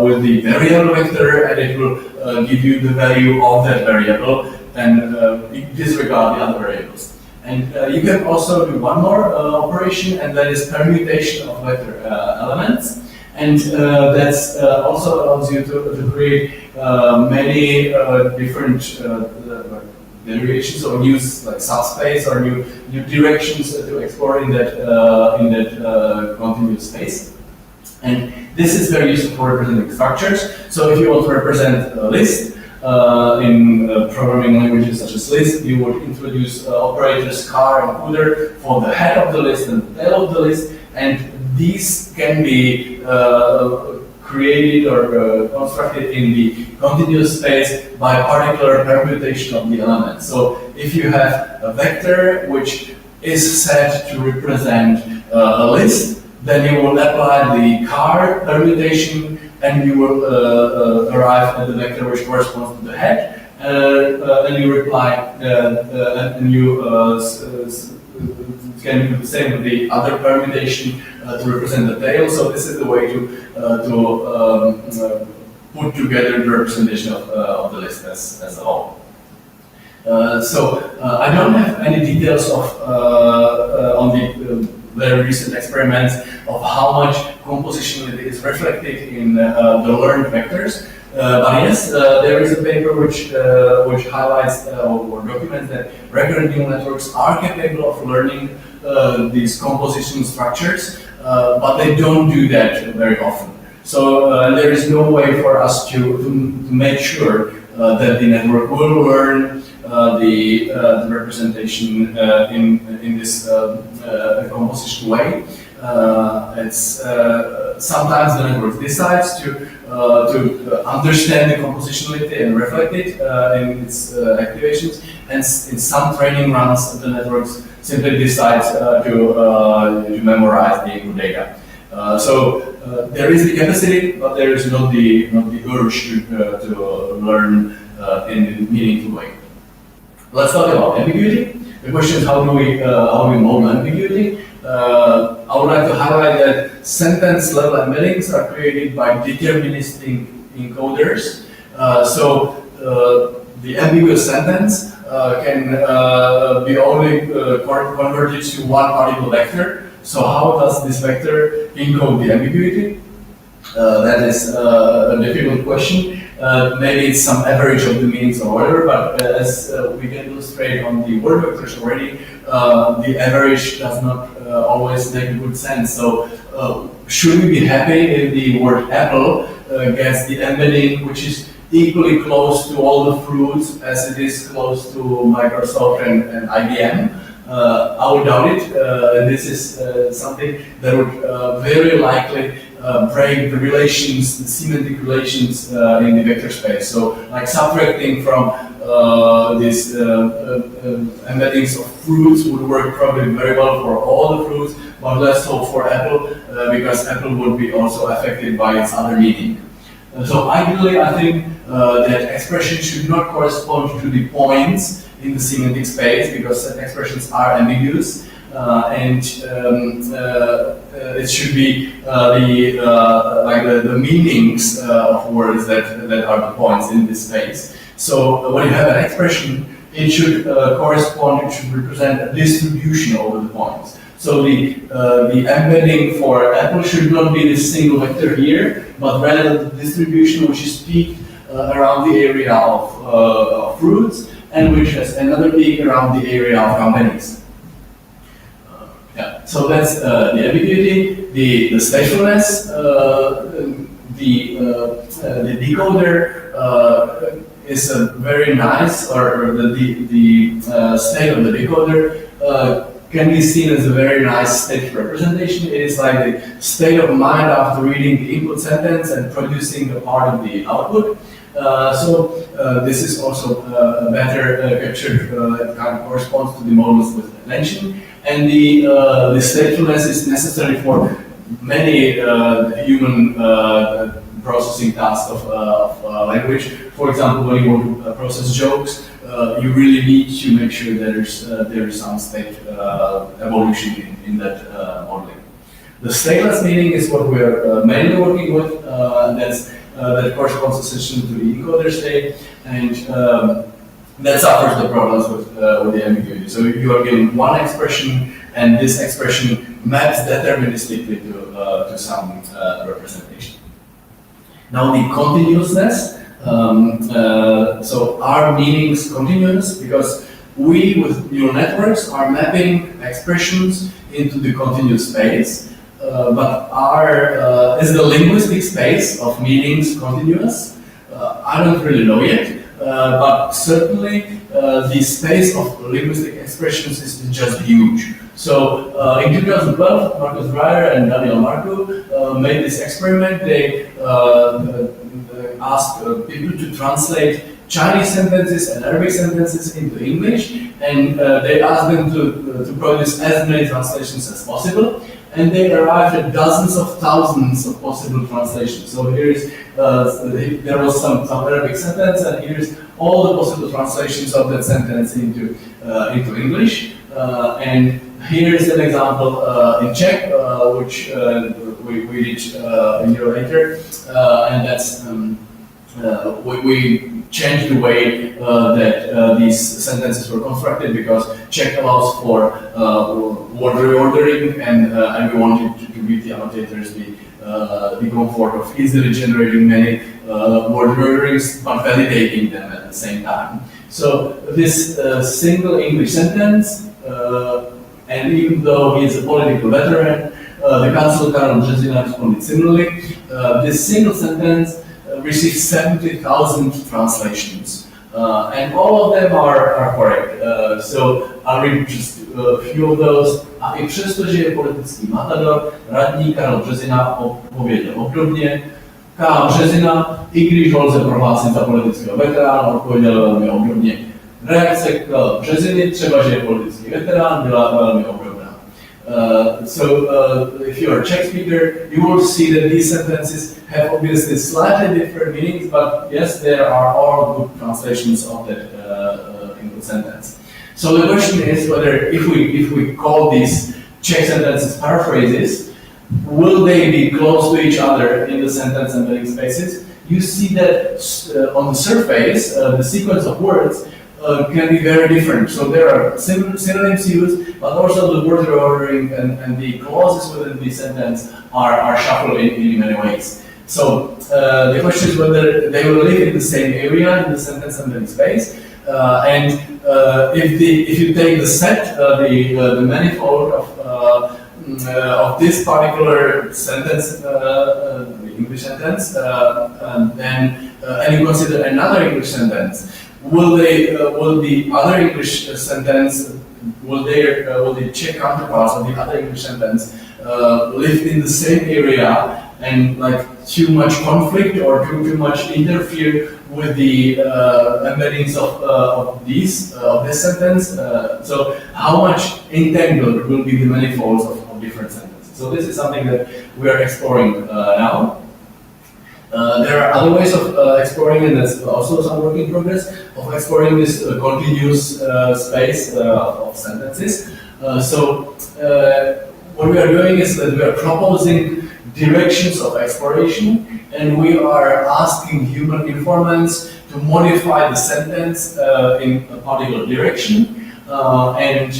with the variable vector, and it will give you the value of that variable, and disregard the other variables. And you can also do one more operation, and that is permutation of vector elements. And that's also allows you to create many different derivations or use like subspace or new directions to explore in that continuous space. And this is very useful for representing structures. So if you want to represent a list in programming languages such as Lisp, you would introduce operators car and footer for the head of the list and the tail of the list, and these can be created or constructed in the continuous space by particular permutation of the elements. So if you have a vector which is set to represent a list, then you will apply the car permutation, and you will arrive at the vector which corresponds to the head, and you reply, and you can do the same with the other permutation to represent the tail. So this is the way to put together the representation of the list as a whole. I don't have any details of on the very recent experiments of how much compositionality is reflected in the learned vectors. But yes, there is a paper which highlights or documents that recurrent neural networks are capable of learning these composition structures, but they don't do that very often. So there is no way for us to make sure that the network will learn the representation in this composition way. It's sometimes the network decides to understand the compositionality and reflect it in its activations, and in some training runs the networks simply decide to memorize the input data. So there is the capacity, but there is not the urge to learn in a meaningful way. Let's talk about ambiguity. The question is how do we model ambiguity? I would like to highlight that sentence level embeddings are created by deterministic encoders. So the ambiguous sentence can be only converted to one particle vector. So how does this vector encode the ambiguity? That is a difficult question. Maybe it's some average of the meanings or whatever, but as we can illustrate on the word vectors already, the average does not always make good sense. So should we be happy if the word apple gets the embedding which is equally close to all the fruits as it is close to Microsoft and IBM? I would doubt it. This is something that would very likely break the relations, the semantic relations in the vector space. So, like subtracting from these embeddings of fruits would work probably very well for all the fruits, but less so for apple, because apple would be also affected by its other meaning. So ideally, I think that expression should not correspond to the points in the semantic space, because set expressions are ambiguous, and it should be the meanings of words that are the points in this space. So when you have an expression, it should correspond, it should represent a distribution over the points. So the embedding for apple should not be this single vector here, but rather the distribution which is peaked around the area of fruits, and which has another peak around the area of companies. Yeah, so that's the ambiguity, the spatialness, the decoder is a very nice, or the state of the decoder can be seen as a very nice state representation. It is like the state of mind after reading the input sentence and producing a part of the output. So this is also better captured, kind of corresponds to the models with attention. And the statefulness is necessary for many human processing tasks of language. For example, when you want to process jokes, you really need to make sure there is some state evolution in that modeling. The stateless meaning is what we're mainly working with. That corresponds essentially to the encoder state, and that suffers the problems with the ambiguity. So you are given one expression, and this expression maps deterministically to some representation. Now the continuousness. So are meanings continuous? Because we, with neural networks, are mapping expressions into the continuous space. But is the linguistic space of meanings continuous? I don't really know yet, but certainly the space of linguistic expressions is just huge. So in 2012, Marcus Dreyer and Daniel Marcu made this experiment. They asked people to translate Chinese sentences and Arabic sentences into English, and they asked them to produce as many translations as possible. And they arrived at dozens of thousands of possible translations. So there was some Arabic sentence, and here's all the possible translations of that sentence into English. And here is an example in Czech, which we did a year later, and that's we changed the way that these sentences were constructed, because Czech allows for word reordering, and we wanted to give the annotators the the comfort of easily generating many word orderings, but validating them at the same time. So this single English sentence, and even though he is a political veteran, the Council Karol Březina responded similarly. This single sentence received 70,000 translations, and all of them are correct. So I'll read just a few of those. A i přesto, že je politický matador, radní Karol Březina odpověděl obdobně. Karol Březina, i když ho lze prohlásit za politického veterána, odpověděl velmi obdobně. Reakce Karla Březiny, třeba že je politický veterán, byla velmi obdobná. If you're a Czech speaker, you will see that these sentences have obviously slightly different meanings, but yes, there are all good translations of that English sentence. So the question is whether if we call these Czech sentences paraphrases, will they be close to each other in the sentence embedding spaces? You see that on the surface, the sequence of words can be very different. So there are synonyms used, but also the word ordering and the clauses within the sentence are shuffled in many ways. So the question is whether they will live in the same area in the sentence embedding space, and if you take the set, the manifold of this particular sentence, the English sentence, and you consider another English sentence, will the other English sentence, will the Czech counterparts of the other English sentence live in the same area and like too much conflict or too much interfere with the embeddings of this sentence? So how much entangled will be the manifolds of different sentences? So this is something that we are exploring now. There are other ways of exploring, and that's also some work in progress, of exploring this continuous space of sentences. What we are doing is that we are proposing directions of exploration, and we are asking human informants to modify the sentence in a particular direction, and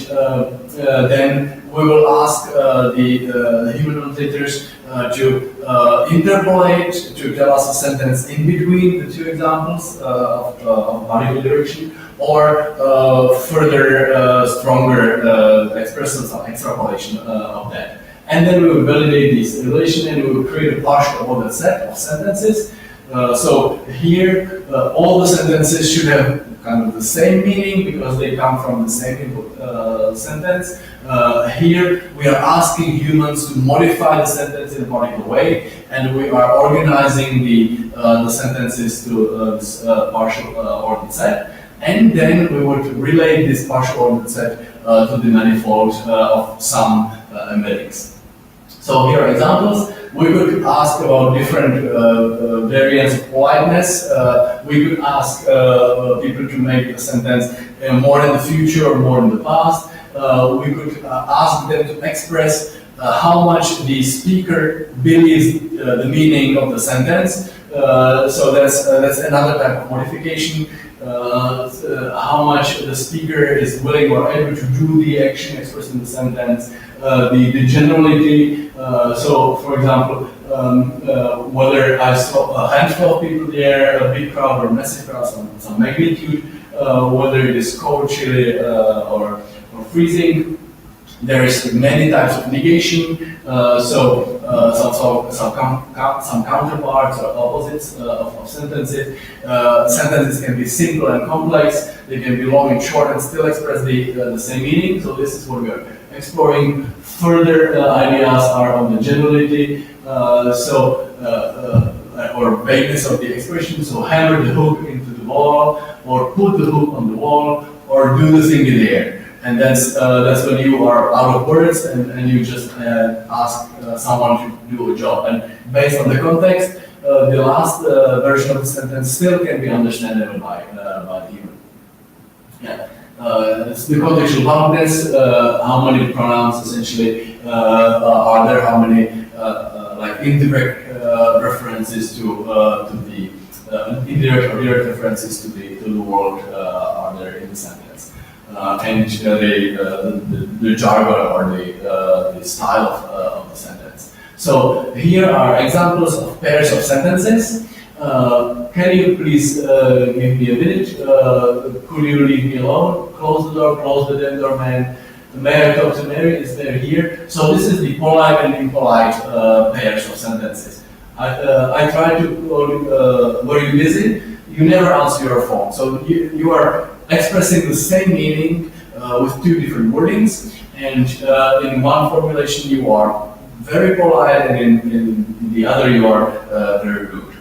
then we will ask the human annotators to interpolate, to tell us a sentence in between the two examples of particular direction, or further stronger expression of extrapolation of that. And then we will validate this relation, and we will create a partial ordered set of sentences. So here, all the sentences should have kind of the same meaning because they come from the same input sentence. Here, we are asking humans to modify the sentence in a particular way, and we are organizing the sentences to this partial ordered set. And then we would relate this partial ordered set to the manifold of some embeddings. So here are examples. We could ask about different variants of politeness. We could ask people to make a sentence more in the future or more in the past. We could ask them to express how much the speaker believes the meaning of the sentence. So that's another type of modification. How much the speaker is willing or able to do the action expressed in the sentence, the generality. So, for example, whether I saw a handful of people there, a big crowd or massive crowd, some magnitude, whether it is cold, chilly, or freezing. There is many types of negation. Some counterparts or opposites of sentences. Sentences can be simple and complex. They can be long and short and still express the same meaning. So this is what we are exploring. Further ideas are on the generality, or vagueness of the expression. So hammer the hook into the wall, or put the hook on the wall, or do the thing in the air. And that's when you are out of words and you just ask someone to do a job. And based on the context, the last version of the sentence still can be understandable by the human. Yeah. It's the contextual boundedness, how many pronouns essentially are there, how many like indirect references to the indirect or direct references to the world are there in the sentence. And the jargon or the style of the sentence. So here are examples of pairs of sentences. Can you please give me a minute? Could you leave me alone? Close the door, close the door, man. May I talk to Mary? Is there here? So this is the polite and impolite pairs of sentences. I try to call you, were you busy? You never answer your phone. So you are expressing the same meaning with two different wordings, and in one formulation you are very polite, and in the other you are very rude.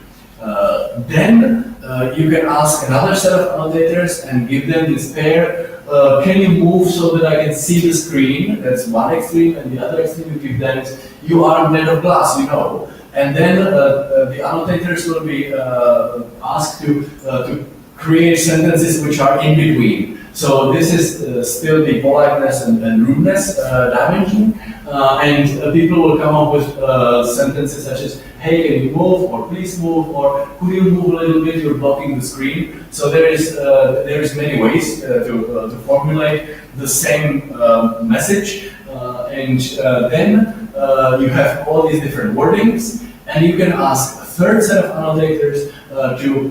Then you can ask another set of annotators and give them this pair. Can you move so that I can see the screen? That's one extreme, and the other extreme you give them is, you are made of glass, you know. And then the annotators will be asked to create sentences which are in between. So this is still the politeness and rudeness dimension, and people will come up with sentences such as, hey, can you move, or please move, or could you move a little bit, you're blocking the screen. So there is many ways to formulate the same message, and then you have all these different wordings, and you can ask a third set of annotators to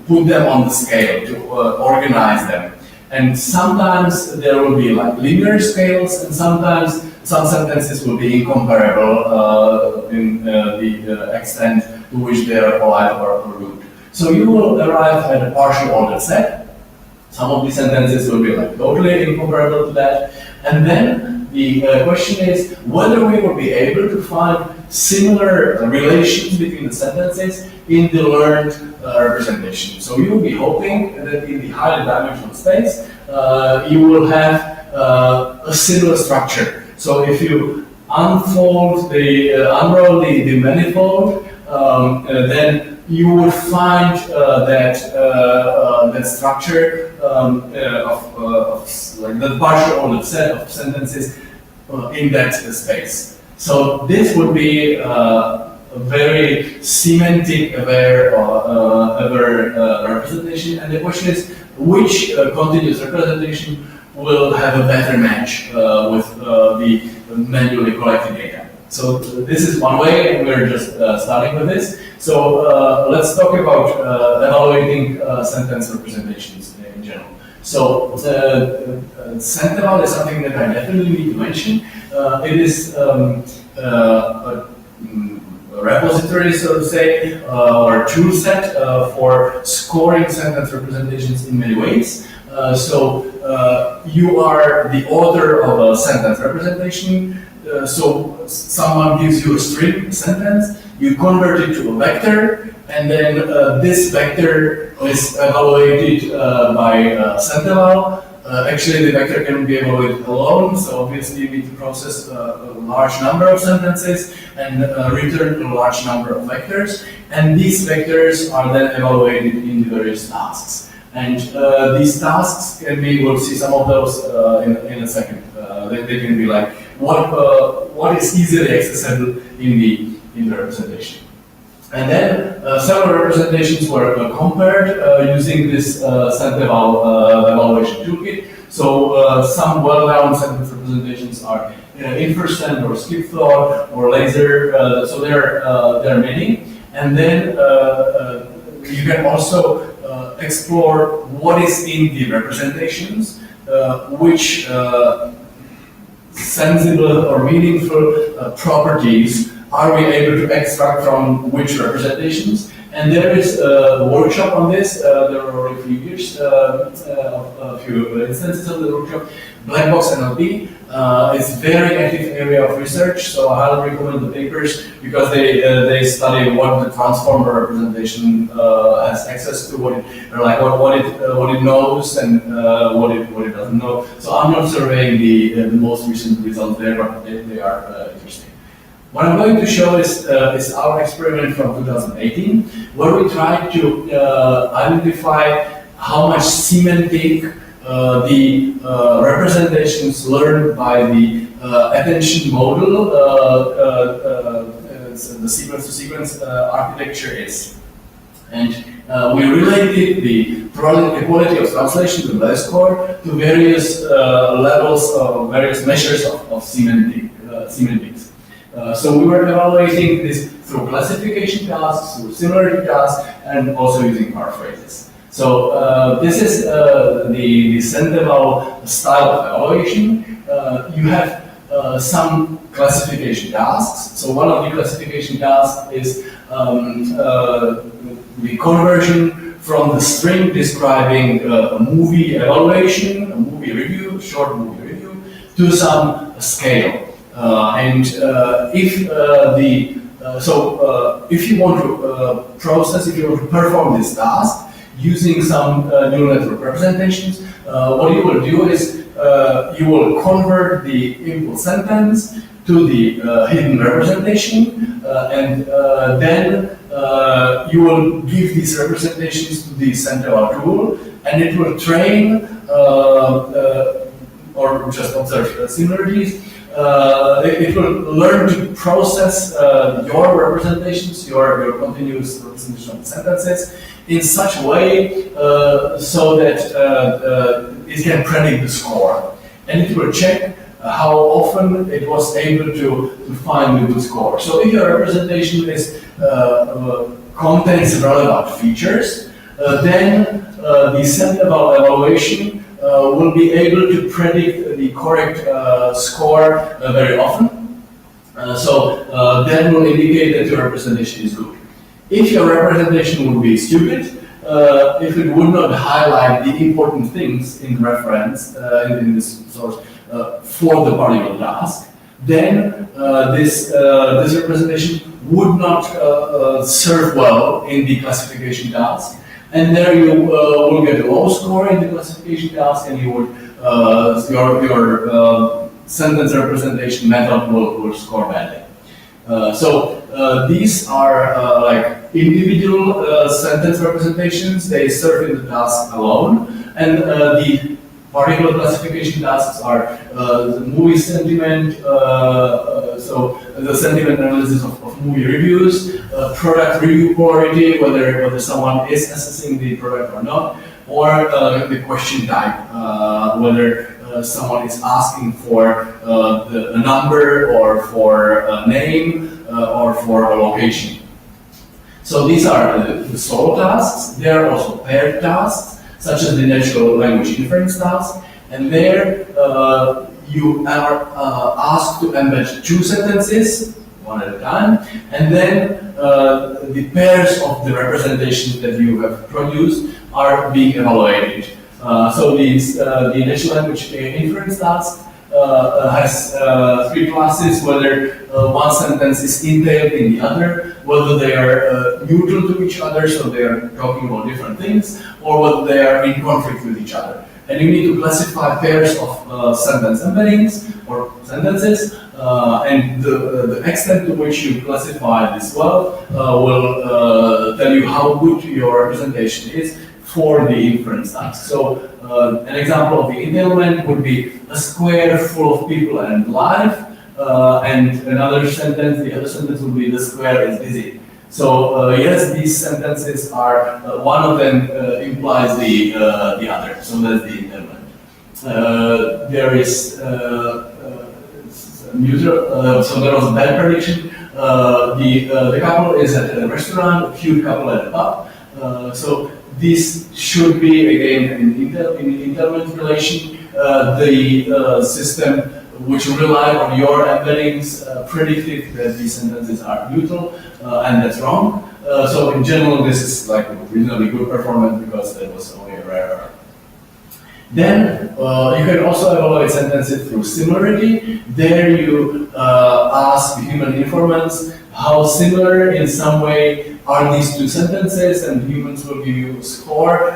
put them on the scale, to organize them. And sometimes there will be like linear scales, and sometimes some sentences will be incomparable in the extent to which they are polite or rude. So you will arrive at a partial ordered set. Some of the sentences will be like totally incomparable to that. And then the question is whether we will be able to find similar relations between the sentences in the learned representation. So you will be hoping that in the highly dimensional space, you will have a similar structure. So if you unroll the manifold, then you will find that structure of like the partial ordered set of sentences in that space. So this would be a very semantic aware representation, and the question is which continuous representation will have a better match with the manually collected data. So this is one way, and we're just starting with this. So let's talk about evaluating sentence representations in general. So Sentinel is something that I definitely need to mention. It is a repository, so to say, or tool set for scoring sentence representations in many ways. So you are the author of a sentence representation. So someone gives you a string sentence, you convert it to a vector, and then this vector is evaluated by Sentinel. Actually, the vector can be evaluated alone, so obviously you need to process a large number of sentences and return a large number of vectors. And these vectors are then evaluated in the various tasks. And these tasks can be, we'll see some of those in a second. They can be like, what is easily accessible in the representation. And then several representations were compared using this Sentinel evaluation toolkit. So some well-known sentence representations are infer send or skip thought or laser. So there are many. And then you can also explore what is in the representations, which sensible or meaningful properties are we able to extract from which representations. And there is a workshop on this. There are already a few years, a few instances of the workshop. Black box NLP is a very active area of research, so I highly recommend the papers because they study what the transformer representation has access to, what it knows, and what it doesn't know. So I'm not surveying the most recent results there, but they are interesting. What I'm going to show is our experiment from 2018, where we tried to identify how much semantic the representations learned by the attention model, the sequence-to-sequence architecture is. And we related the quality of translation, the best score, to various levels, various measures of semantics. So we were evaluating this through classification tasks, through similarity tasks, and also using paraphrases. So this is the Sendeval style of evaluation. You have some classification tasks. So one of the classification tasks is the conversion from the string describing a movie evaluation, a movie review, short movie review, to some scale. If you want to if you want to perform this task using some neural network representations, what you will do is you will convert the input sentence to the hidden representation, and then you will give these representations to the Sendeval tool, and it will train or just observe similarities. It will learn to process your representations, your continuous representation of sentences in such a way so that it can predict the score. And it will check how often it was able to find a good score. So if your representation contains relevant features, then the Sendeval evaluation will be able to predict the correct score very often. That will indicate that your representation is good. If your representation would be stupid, if it would not highlight the important things in reference in this source for the particular task, then this representation would not serve well in the classification task. And there you will get a low score in the classification task, and you would your sentence representation method will score badly. These are like individual sentence representations. They serve in the task alone, and the particular classification tasks are the movie sentiment, so the sentiment analysis of movie reviews, product review quality, whether someone is assessing the product or not, or the question type, whether someone is asking for a number or for a name or for a location. So these are the solo tasks. There are also paired tasks, such as the natural language inference task, and there you are asked to embed two sentences, one at a time, and then the pairs of the representations that you have produced are being evaluated. So the natural language inference task has three classes, whether one sentence is entailed in the other, whether they are neutral to each other, so they are talking about different things, or whether they are in conflict with each other. And you need to classify pairs of sentence embeddings or sentences, and the extent to which you classify this well will tell you how good your representation is for the inference task. So an example of the entailment would be a square full of people and life, and another sentence, the other sentence would be the square is busy. So yes, these sentences are, one of them implies the other, so that's the entailment. There is neutral, so there was a bad prediction. The couple is at a restaurant, a cute couple at a pub. So this should be, again, in entailment relation, the system which relied on your embeddings predicted that these sentences are neutral, and that's wrong. So in general, this is like a reasonably good performance because that was only a rare error. Then you can also evaluate sentences through similarity. There you ask human informants how similar in some way are these two sentences, and humans will give you a score,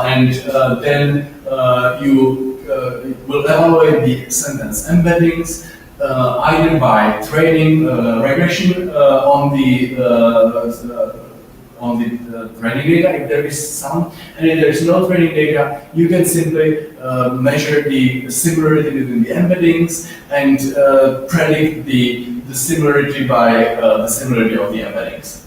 and then you will evaluate the sentence embeddings either by training regression on the training data, if there is some, and if there is no training data, you can simply measure the similarity between the embeddings and predict the similarity by the similarity of the embeddings.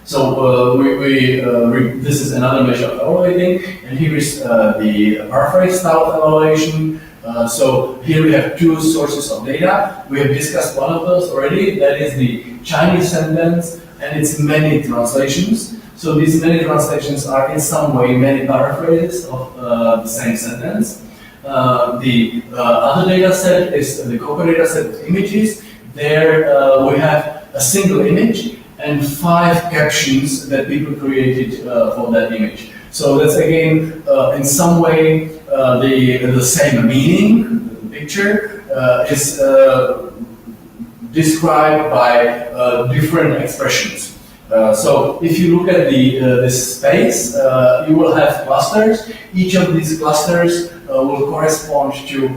So this is another measure of evaluating, and here is the paraphrase style of evaluation. So here we have two sources of data. We have discussed one of those already. That is the Chinese sentence and its many translations. So these many translations are in some way many paraphrases of the same sentence. The other data set is the COCO data set with images. There we have a single image and 5 captions that people created for that image. So that's again in some way the same meaning. The picture is described by different expressions. So if you look at this space, you will have clusters. Each of these clusters will correspond to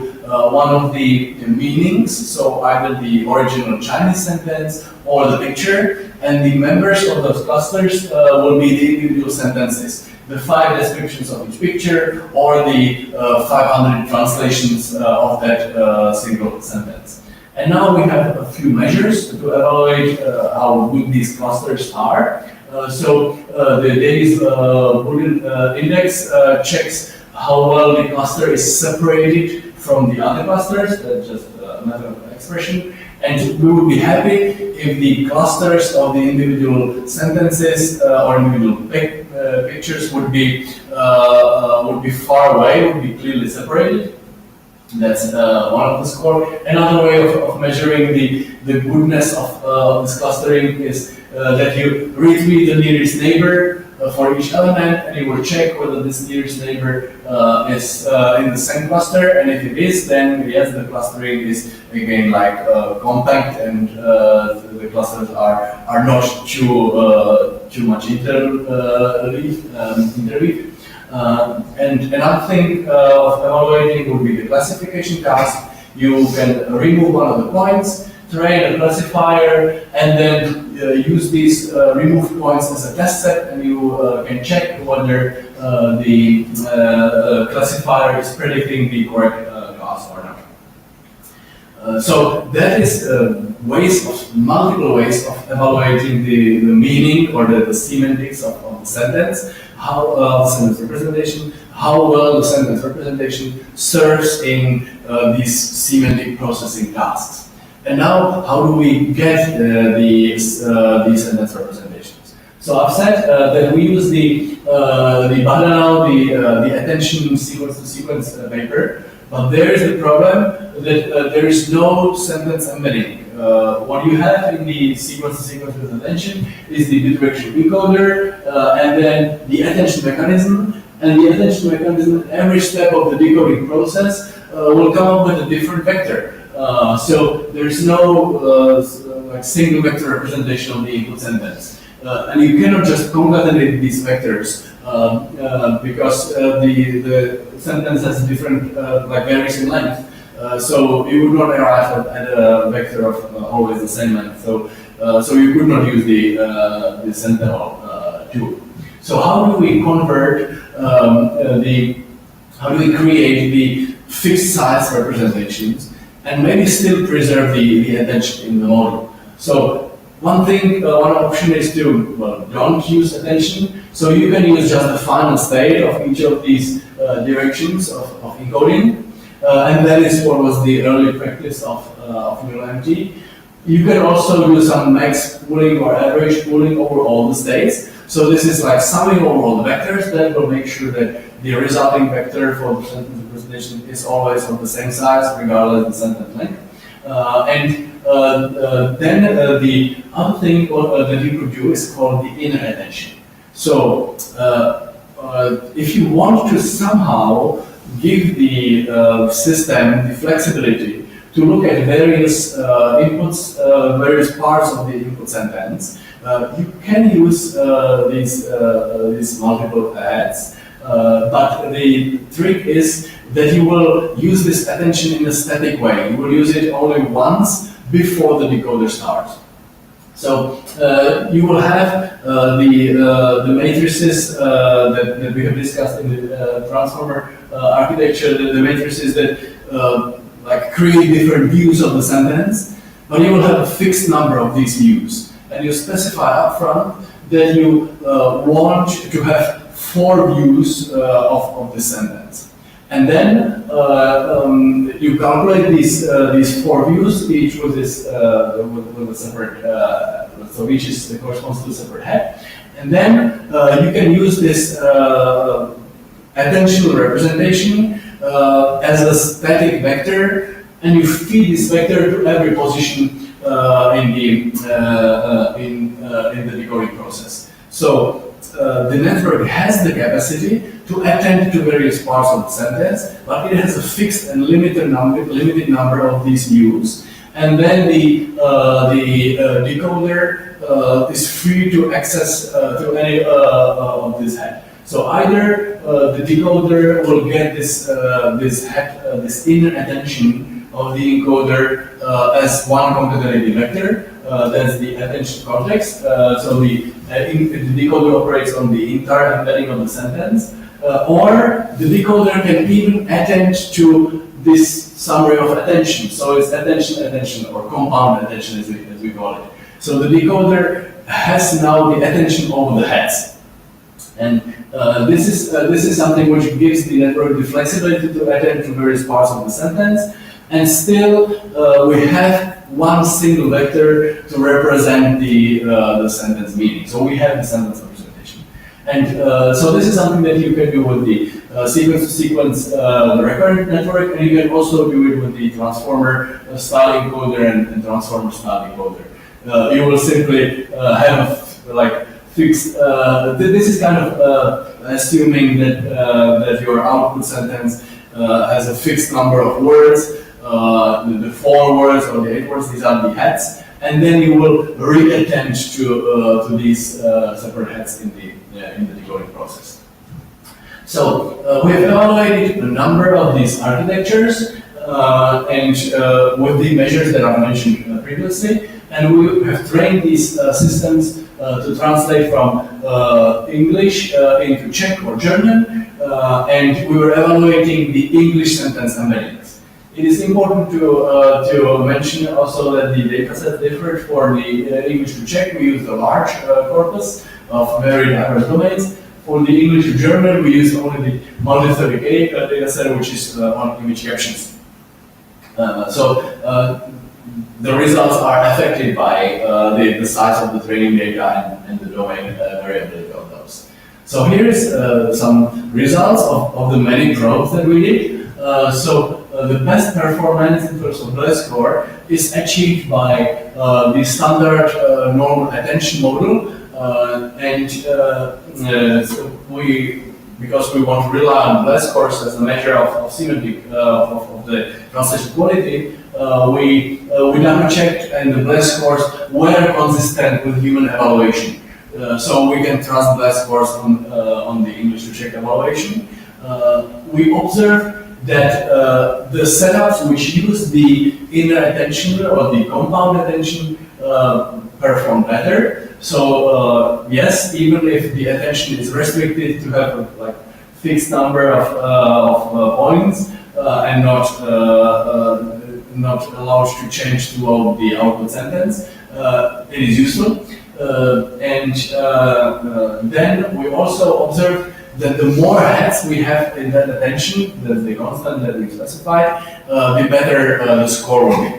one of the meanings, so either the original Chinese sentence or the picture, and the members of those clusters will be the individual sentences, the 5 descriptions of each picture or the 500 translations of that single sentence. And now we have a few measures to evaluate how good these clusters are. So the Davis Boolean index checks how well the cluster is separated from the other clusters. That's just a matter of expression. And we would be happy if the clusters of the individual sentences or individual pictures would be far away, would be clearly separated. That's one of the score. Another way of measuring the goodness of this clustering is that you retweet the nearest neighbor for each element, and you will check whether this nearest neighbor is in the same cluster, and if it is, then yes, the clustering is again like compact, and the clusters are not too much interweave. And another thing of evaluating would be the classification task. You can remove one of the points, train a classifier, and then use these removed points as a test set, and you can check whether the classifier is predicting the correct class or not. So that is multiple ways of evaluating the meaning or the semantics of the sentence. How the sentence representation, how well the sentence representation serves in these semantic processing tasks. And now, how do we get these sentence representations? So I've said that we use the banal, the attention sequence-to-sequence paper, but there is the problem that there is no sentence embedding. What you have in the sequence-to-sequence representation is the bidirectional decoder, and then the attention mechanism. And the attention mechanism, every step of the decoding process, will come up with a different vector. So there's no like single vector representation of the input sentence, and you cannot just concatenate these vectors because the sentence has different like varies in length. So you would not arrive at a vector of always the same length. So you could not use the Sentinel tool. So how do we convert how do we create the fixed size representations and maybe still preserve the attention in the model? So one option is to don't use attention. So you can use just the final state of each of these directions of encoding. And that is what was the early practice of MLMT. You can also do some max pooling or average pooling over all the states. So this is like summing over all the vectors that will make sure that the resulting vector for the sentence representation is always of the same size regardless of the sentence length. Then the other thing that you could do is called the inner attention. So if you want to somehow give the system the flexibility to look at various inputs, various parts of the input sentence, you can use these multiple adds, but the trick is that you will use this attention in a static way. You will use it only once before the decoder starts. So you will have the matrices that we have discussed in the transformer architecture, the matrices that like create different views of the sentence, but you will have a fixed number of these views, and you specify upfront that you want to have 4 views of the sentence. And then you calculate these four views, each with this with a separate, so each corresponds to a separate head. And then you can use this attentional representation as a static vector, and you feed this vector to every position in the decoding process. So the network has the capacity to attend to various parts of the sentence, but it has a fixed and limited number of these views. And then the decoder is free to access to any of this head. So either the decoder will get this inner attention of the encoder as one concatenated vector. That's the attention context. So the decoder operates on the entire embedding of the sentence, or the decoder can even attend to this summary of attention. So it's attention, or compound attention as we call it. So the decoder has now the attention over the heads. And this is something which gives the network the flexibility to attend to various parts of the sentence, and still we have one single vector to represent the sentence meaning. So we have the sentence representation. And so this is something that you can do with the sequence-to-sequence recurrent network, and you can also do it with the transformer style encoder and transformer style decoder. You will simply have like fixed. This is kind of assuming that your output sentence has a fixed number of words, the 4 words or the 8 words. These are the heads, and then you will re-attend to these separate heads in the decoding process. So we have evaluated a number of these architectures and with the measures that I mentioned previously, and we have trained these systems to translate from English into Czech or German, and we were evaluating the English sentence embeddings. It is important to mention also that the dataset differed. For the English to Czech, we used a large corpus of very diverse domains. For the English to German, we used only the multi-30K dataset, which is on image captions. The results are affected by the size of the training data and the domain variability of those. So here is some results of the many probes that we did. The best performance in terms of blast score is achieved by the standard normal attention model, because we want to rely on blast scores as a measure of semantic of the translation quality. We double checked, and the blast scores were consistent with human evaluation. So we can trust blast scores on the English to Czech evaluation. We observed that the setups which use the inner attention or the compound attention perform better. So yes, even if the attention is restricted to have a fixed number of points and not allowed to change throughout the output sentence, it is useful. Then we also observed that the more heads we have in that attention, that's the constant that we specified, the better the score will be.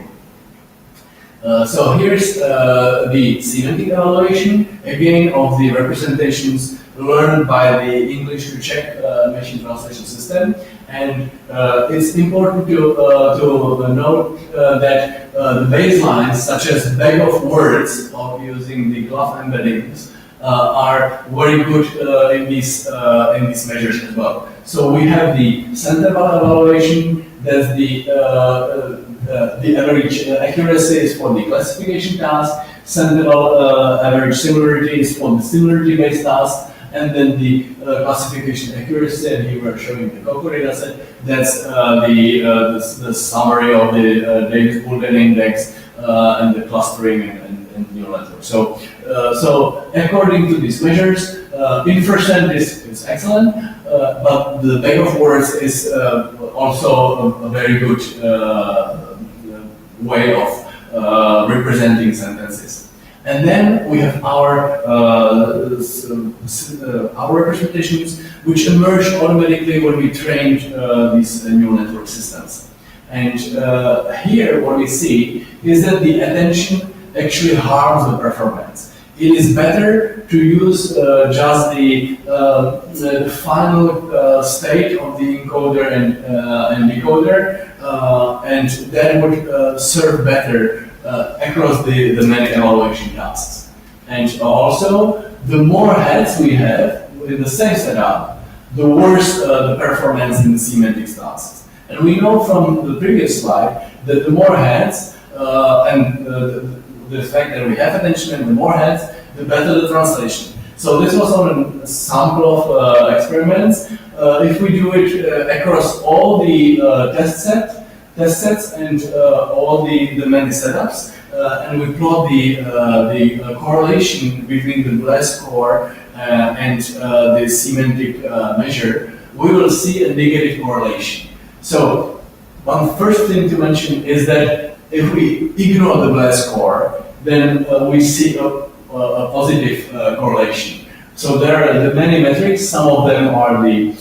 So here's the semantic evaluation, again, of the representations learned by the English to Czech machine translation system. And it's important to note that the baselines, such as bag of words of using the glove embeddings, are very good in these measures as well. So we have the center evaluation. That's the average accuracy is for the classification task. Center average similarity is for the similarity-based task. And then the classification accuracy, and here we're showing the COCO data set. That's the summary of the Davis-Boolean index and the clustering and neural network. So according to these measures, inference is excellent, but the bag of words is also a very good way of representing sentences. And then we have our representations, which emerge automatically when we trained these neural network systems. And here what we see is that the attention actually harms the performance. It is better to use just the final state of the encoder and decoder, and that would serve better across the many evaluation tasks. And also, the more heads we have in the same setup, the worse the performance in the semantics tasks. And we know from the previous slide that the more heads and the fact that we have attention and the more heads, the better the translation. So this was on a sample of experiments. If we do it across all the test sets and all the many setups, and we plot the correlation between the blast score and the semantic measure, we will see a negative correlation. So one first thing to mention is that if we ignore the blast score, then we see a positive correlation. So there are the many metrics. Some of them are the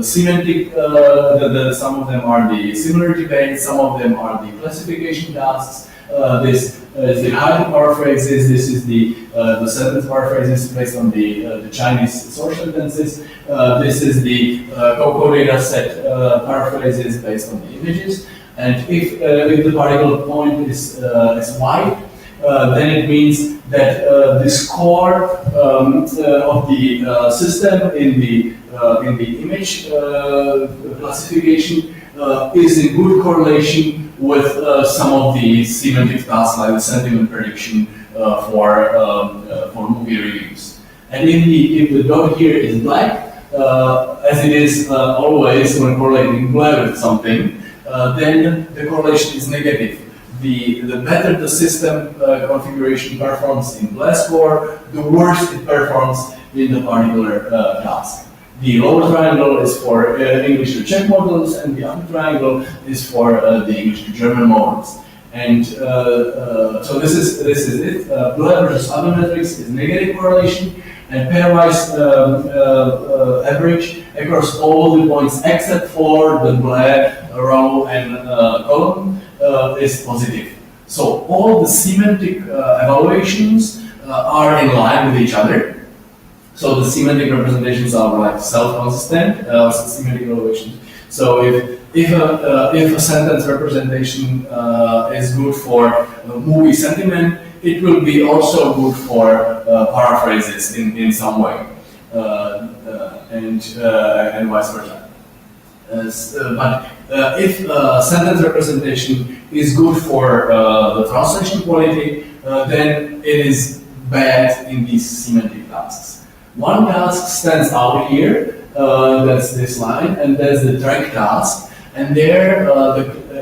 semantic. Some of them are the similarity based. Some of them are the classification tasks. This is the height paraphrases. This is the sentence paraphrases based on the Chinese source sentences. This is the COCO data set paraphrases based on the images. And if the particle point is wide, then it means that the score of the system in the image classification is in good correlation with some of the semantic tasks like the sentiment prediction for movie reviews. And if the dot here is black, as it is always when correlating black with something, then the correlation is negative. The better the system configuration performs in blast score, the worse it performs in the particular task. The lower triangle is for English to Czech models, and the upper triangle is for the English to German models. And so this is it. Blur versus other metrics is negative correlation, and pairwise average across all the points except for the black row and column is positive. So all the semantic evaluations are in line with each other. So the semantic representations are like self-consistent semantic evaluations. So if a sentence representation is good for movie sentiment, it will be also good for paraphrases in some way, and vice versa. But if sentence representation is good for the translation quality, then it is bad in these semantic tasks. One task stands out here, that's this line, and that's the track task. And there,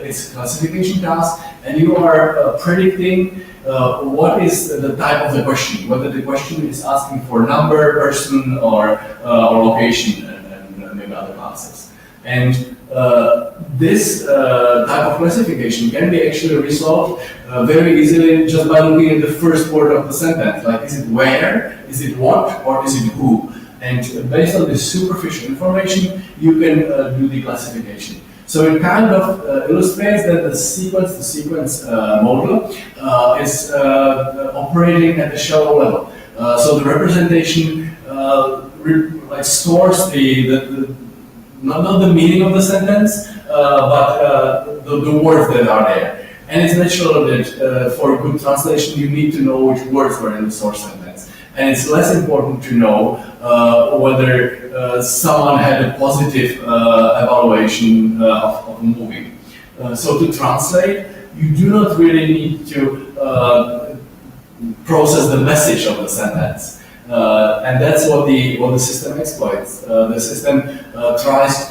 it's a classification task, and you are predicting what is the type of the question, whether the question is asking for number, person, or location, and maybe other classes. And this type of classification can be actually resolved very easily just by looking at the first word of the sentence. Like, is it where, is it what, or is it who? And based on this superficial information, you can do the classification. So it kind of illustrates that the sequence-to-sequence model is operating at the shallow level. So the representation stores not the meaning of the sentence, but the words that are there. And it's natural that for a good translation, you need to know which words were in the source sentence. And it's less important to know whether someone had a positive evaluation of a movie. So to translate, you do not really need to process the message of the sentence. And that's what the system exploits. The system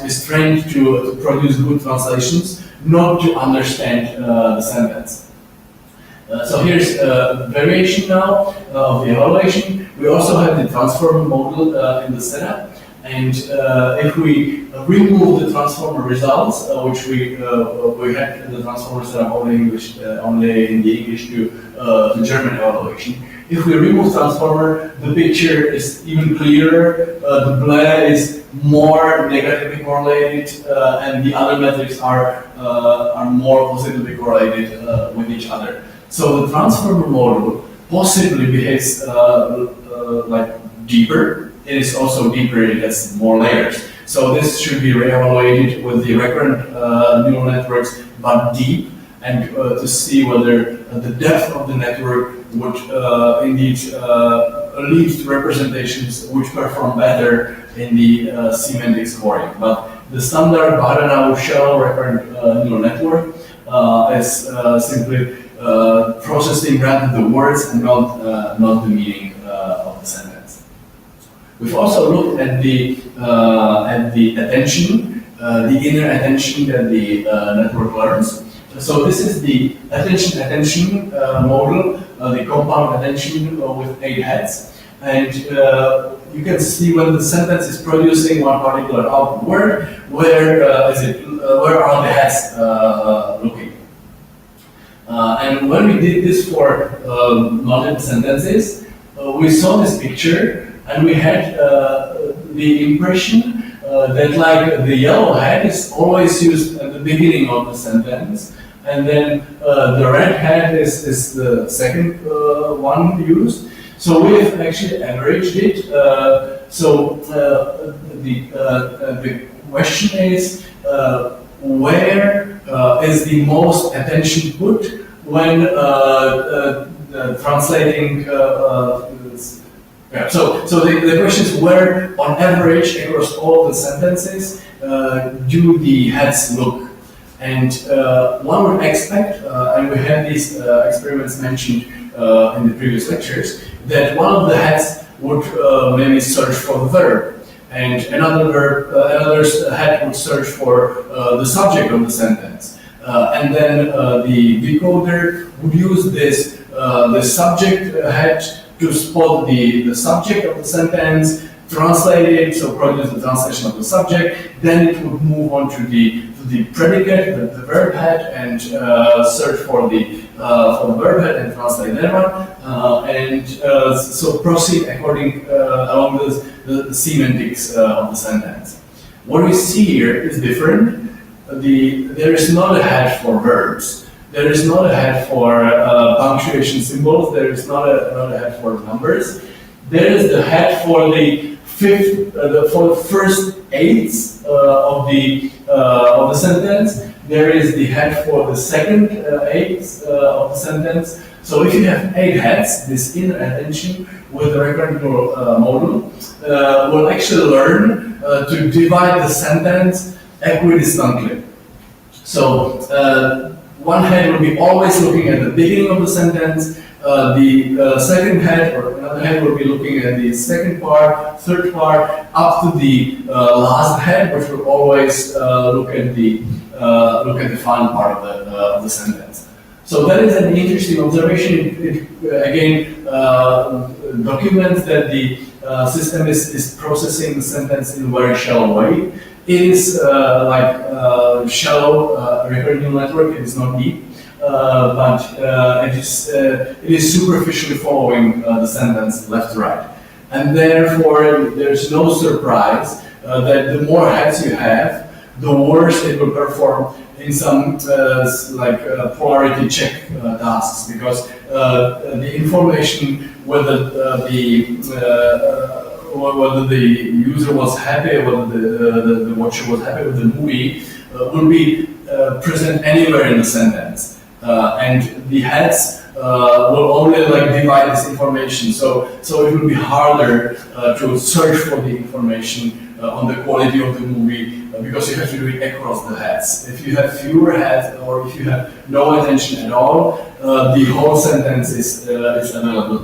is trained to produce good translations, not to understand the sentence. So here's a variation now of the evaluation. We also have the transform model in the setup. And if we remove the transformer results, which we had the transformers that are only English, only in the English to German evaluation. If we remove transformer, the picture is even clearer. The blur is more negatively correlated, and the other metrics are more positively correlated with each other. So the transformer model possibly behaves like deeper. It is also deeper, it has more layers. So this should be re-evaluated with the recurrent neural networks, but deep, and to see whether the depth of the network would indeed lead to representations which perform better in the semantic scoring. But the standard Bahdanau shell recurrent neural network is simply processing rather the words and not the meaning of the sentence. We've also looked at the attention, the inner attention that the network learns. So this is the attention model, the compound attention with 8 heads, and you can see when the sentence is producing one particular output word, where are the heads looking? And when we did this for multiple sentences, we saw this picture. And we had the impression that like the yellow head is always used at the beginning of the sentence, and then the red head is the second one used. So we've actually averaged it. So the question is where is the most attention put when translating. Yeah. So the question is where, on average, across all the sentences, do the heads look? And one would expect, and we had these experiments mentioned in the previous lectures, that one of the heads would maybe search for the verb, and another head would search for the subject of the sentence, and then the decoder would use this the subject head to spot the subject of the sentence, translate it, so produce the translation of the subject, then it would move on to the predicate, the verb head, and search for the verb head and translate that one, so proceed according along the semantics of the sentence. What we see here is different. There is not a head for verbs. There is not a head for punctuation symbols. There is not a head for numbers. There is the head for the first eighths of the sentence. There is the head for the second eighths of the sentence. So if you have 8 heads, this inner attention with the recurrent neural model will actually learn to divide the sentence equidistantly. So one head will be always looking at the beginning of the sentence, the second head or another head will be looking at the second part, third part, up to the last head, which will always look at the final part of the sentence. So that is an interesting observation. It again documents that the system is processing the sentence in a very shallow way. It is shallow recurrent neural network. It is not deep, but it is superficially following the sentence left to right, and therefore there is no surprise that the more heads you have, the worse it will perform in some polarity check tasks, because the information whether the user was happy, whether the watcher was happy with the movie, will be present anywhere in the sentence, and the heads will only divide this information. So it will be harder to search for the information on the quality of the movie, because you have to do it across the heads. If you have fewer heads, or if you have no attention at all, the whole sentence is available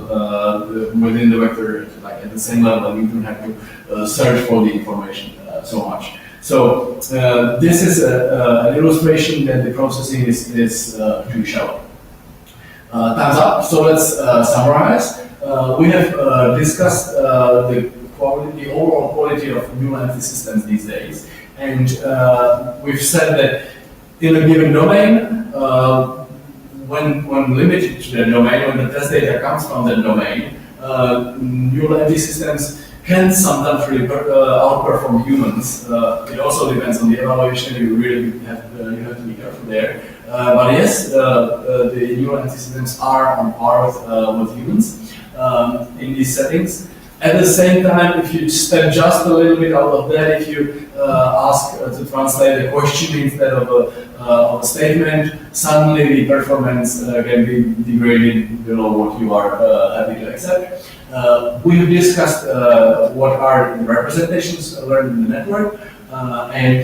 within the vector, at the same level, and you don't have to search for the information so much. So this is an illustration that the processing is too shallow. Time's up. So let's summarize. We have discussed the quality, the overall quality of neural empathy systems these days. And we've said that in a given domain, when limited to the domain, when the test data comes from that domain, neural empathy systems can sometimes really outperform humans. It also depends on the evaluation. You really have to be careful there. But yes, the neural empathy systems are on par with humans in these settings. At the same time, if you step just a little bit out of that, if you ask to translate a question instead of a statement, suddenly the performance can be degraded below what you are happy to accept. We've discussed what are the representations learned in the network, and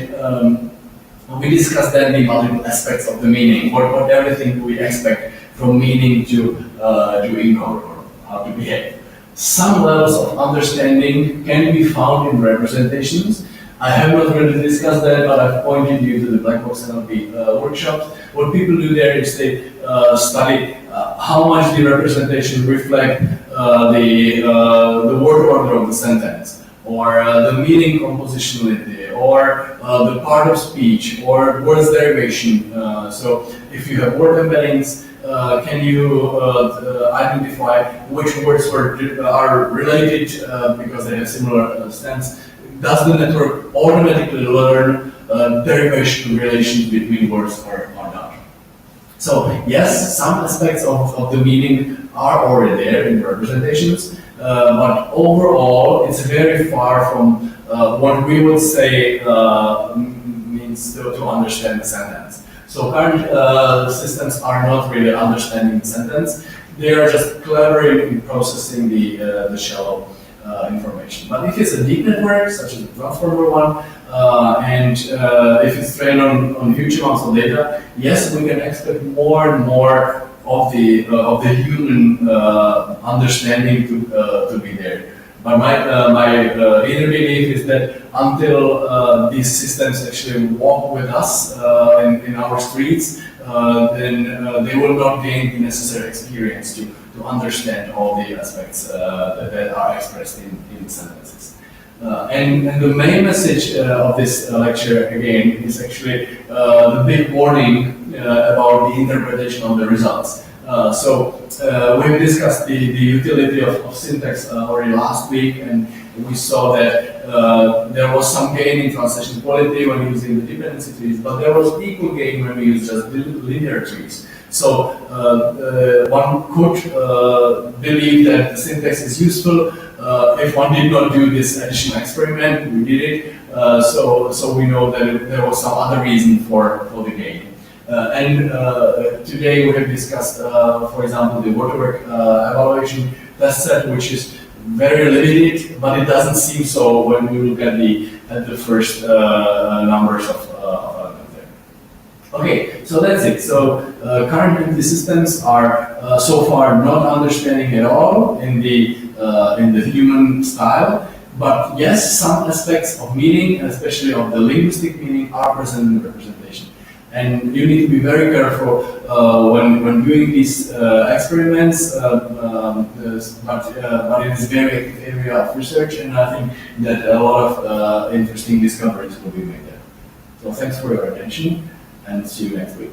we discussed then the multiple aspects of the meaning, what everything we expect from meaning to encode or how to behave. Some levels of understanding can be found in representations. I have not really discussed that, but I've pointed you to the black box NLP workshops. What people do there is they study how much the representation reflect the word order of the sentence, or the meaning compositionality, or the part of speech, or words derivation. So if you have word embeddings, can you identify which words are related because they have similar stems? Does the network automatically learn derivation relations between words or not? So yes, some aspects of the meaning are already there in representations, but overall it's very far from what we would say means to understand the sentence. So current systems are not really understanding the sentence. They are just clever in processing the shallow information. But if it's a deep network, such as the transformer one, and if it's trained on huge amounts of data, yes, we can expect more and more of the human understanding to be there. But my inner belief is that until these systems actually walk with us in our streets, then they will not gain the necessary experience to understand all the aspects that are expressed in sentences. And the main message of this lecture, again, is actually the big warning about the interpretation of the results. We've discussed the utility of syntax already last week, and we saw that there was some gain in translation quality when using the dependency trees, but there was equal gain when we use just linear trees. So one could believe that the syntax is useful if one did not do this additional experiment. We did it, so we know that there was some other reason for the gain. Today we have discussed, for example, the waterwork evaluation test set, which is very limited, but it doesn't seem so when we look at the first numbers of elements there. Okay, so that's it. So current empathy systems are so far not understanding at all in the human style. But yes, some aspects of meaning, especially of the linguistic meaning, are present in the representation. And you need to be very careful when doing these experiments, but it is a very active area of research, and I think that a lot of interesting discoveries will be made there. So thanks for your attention, and see you next week.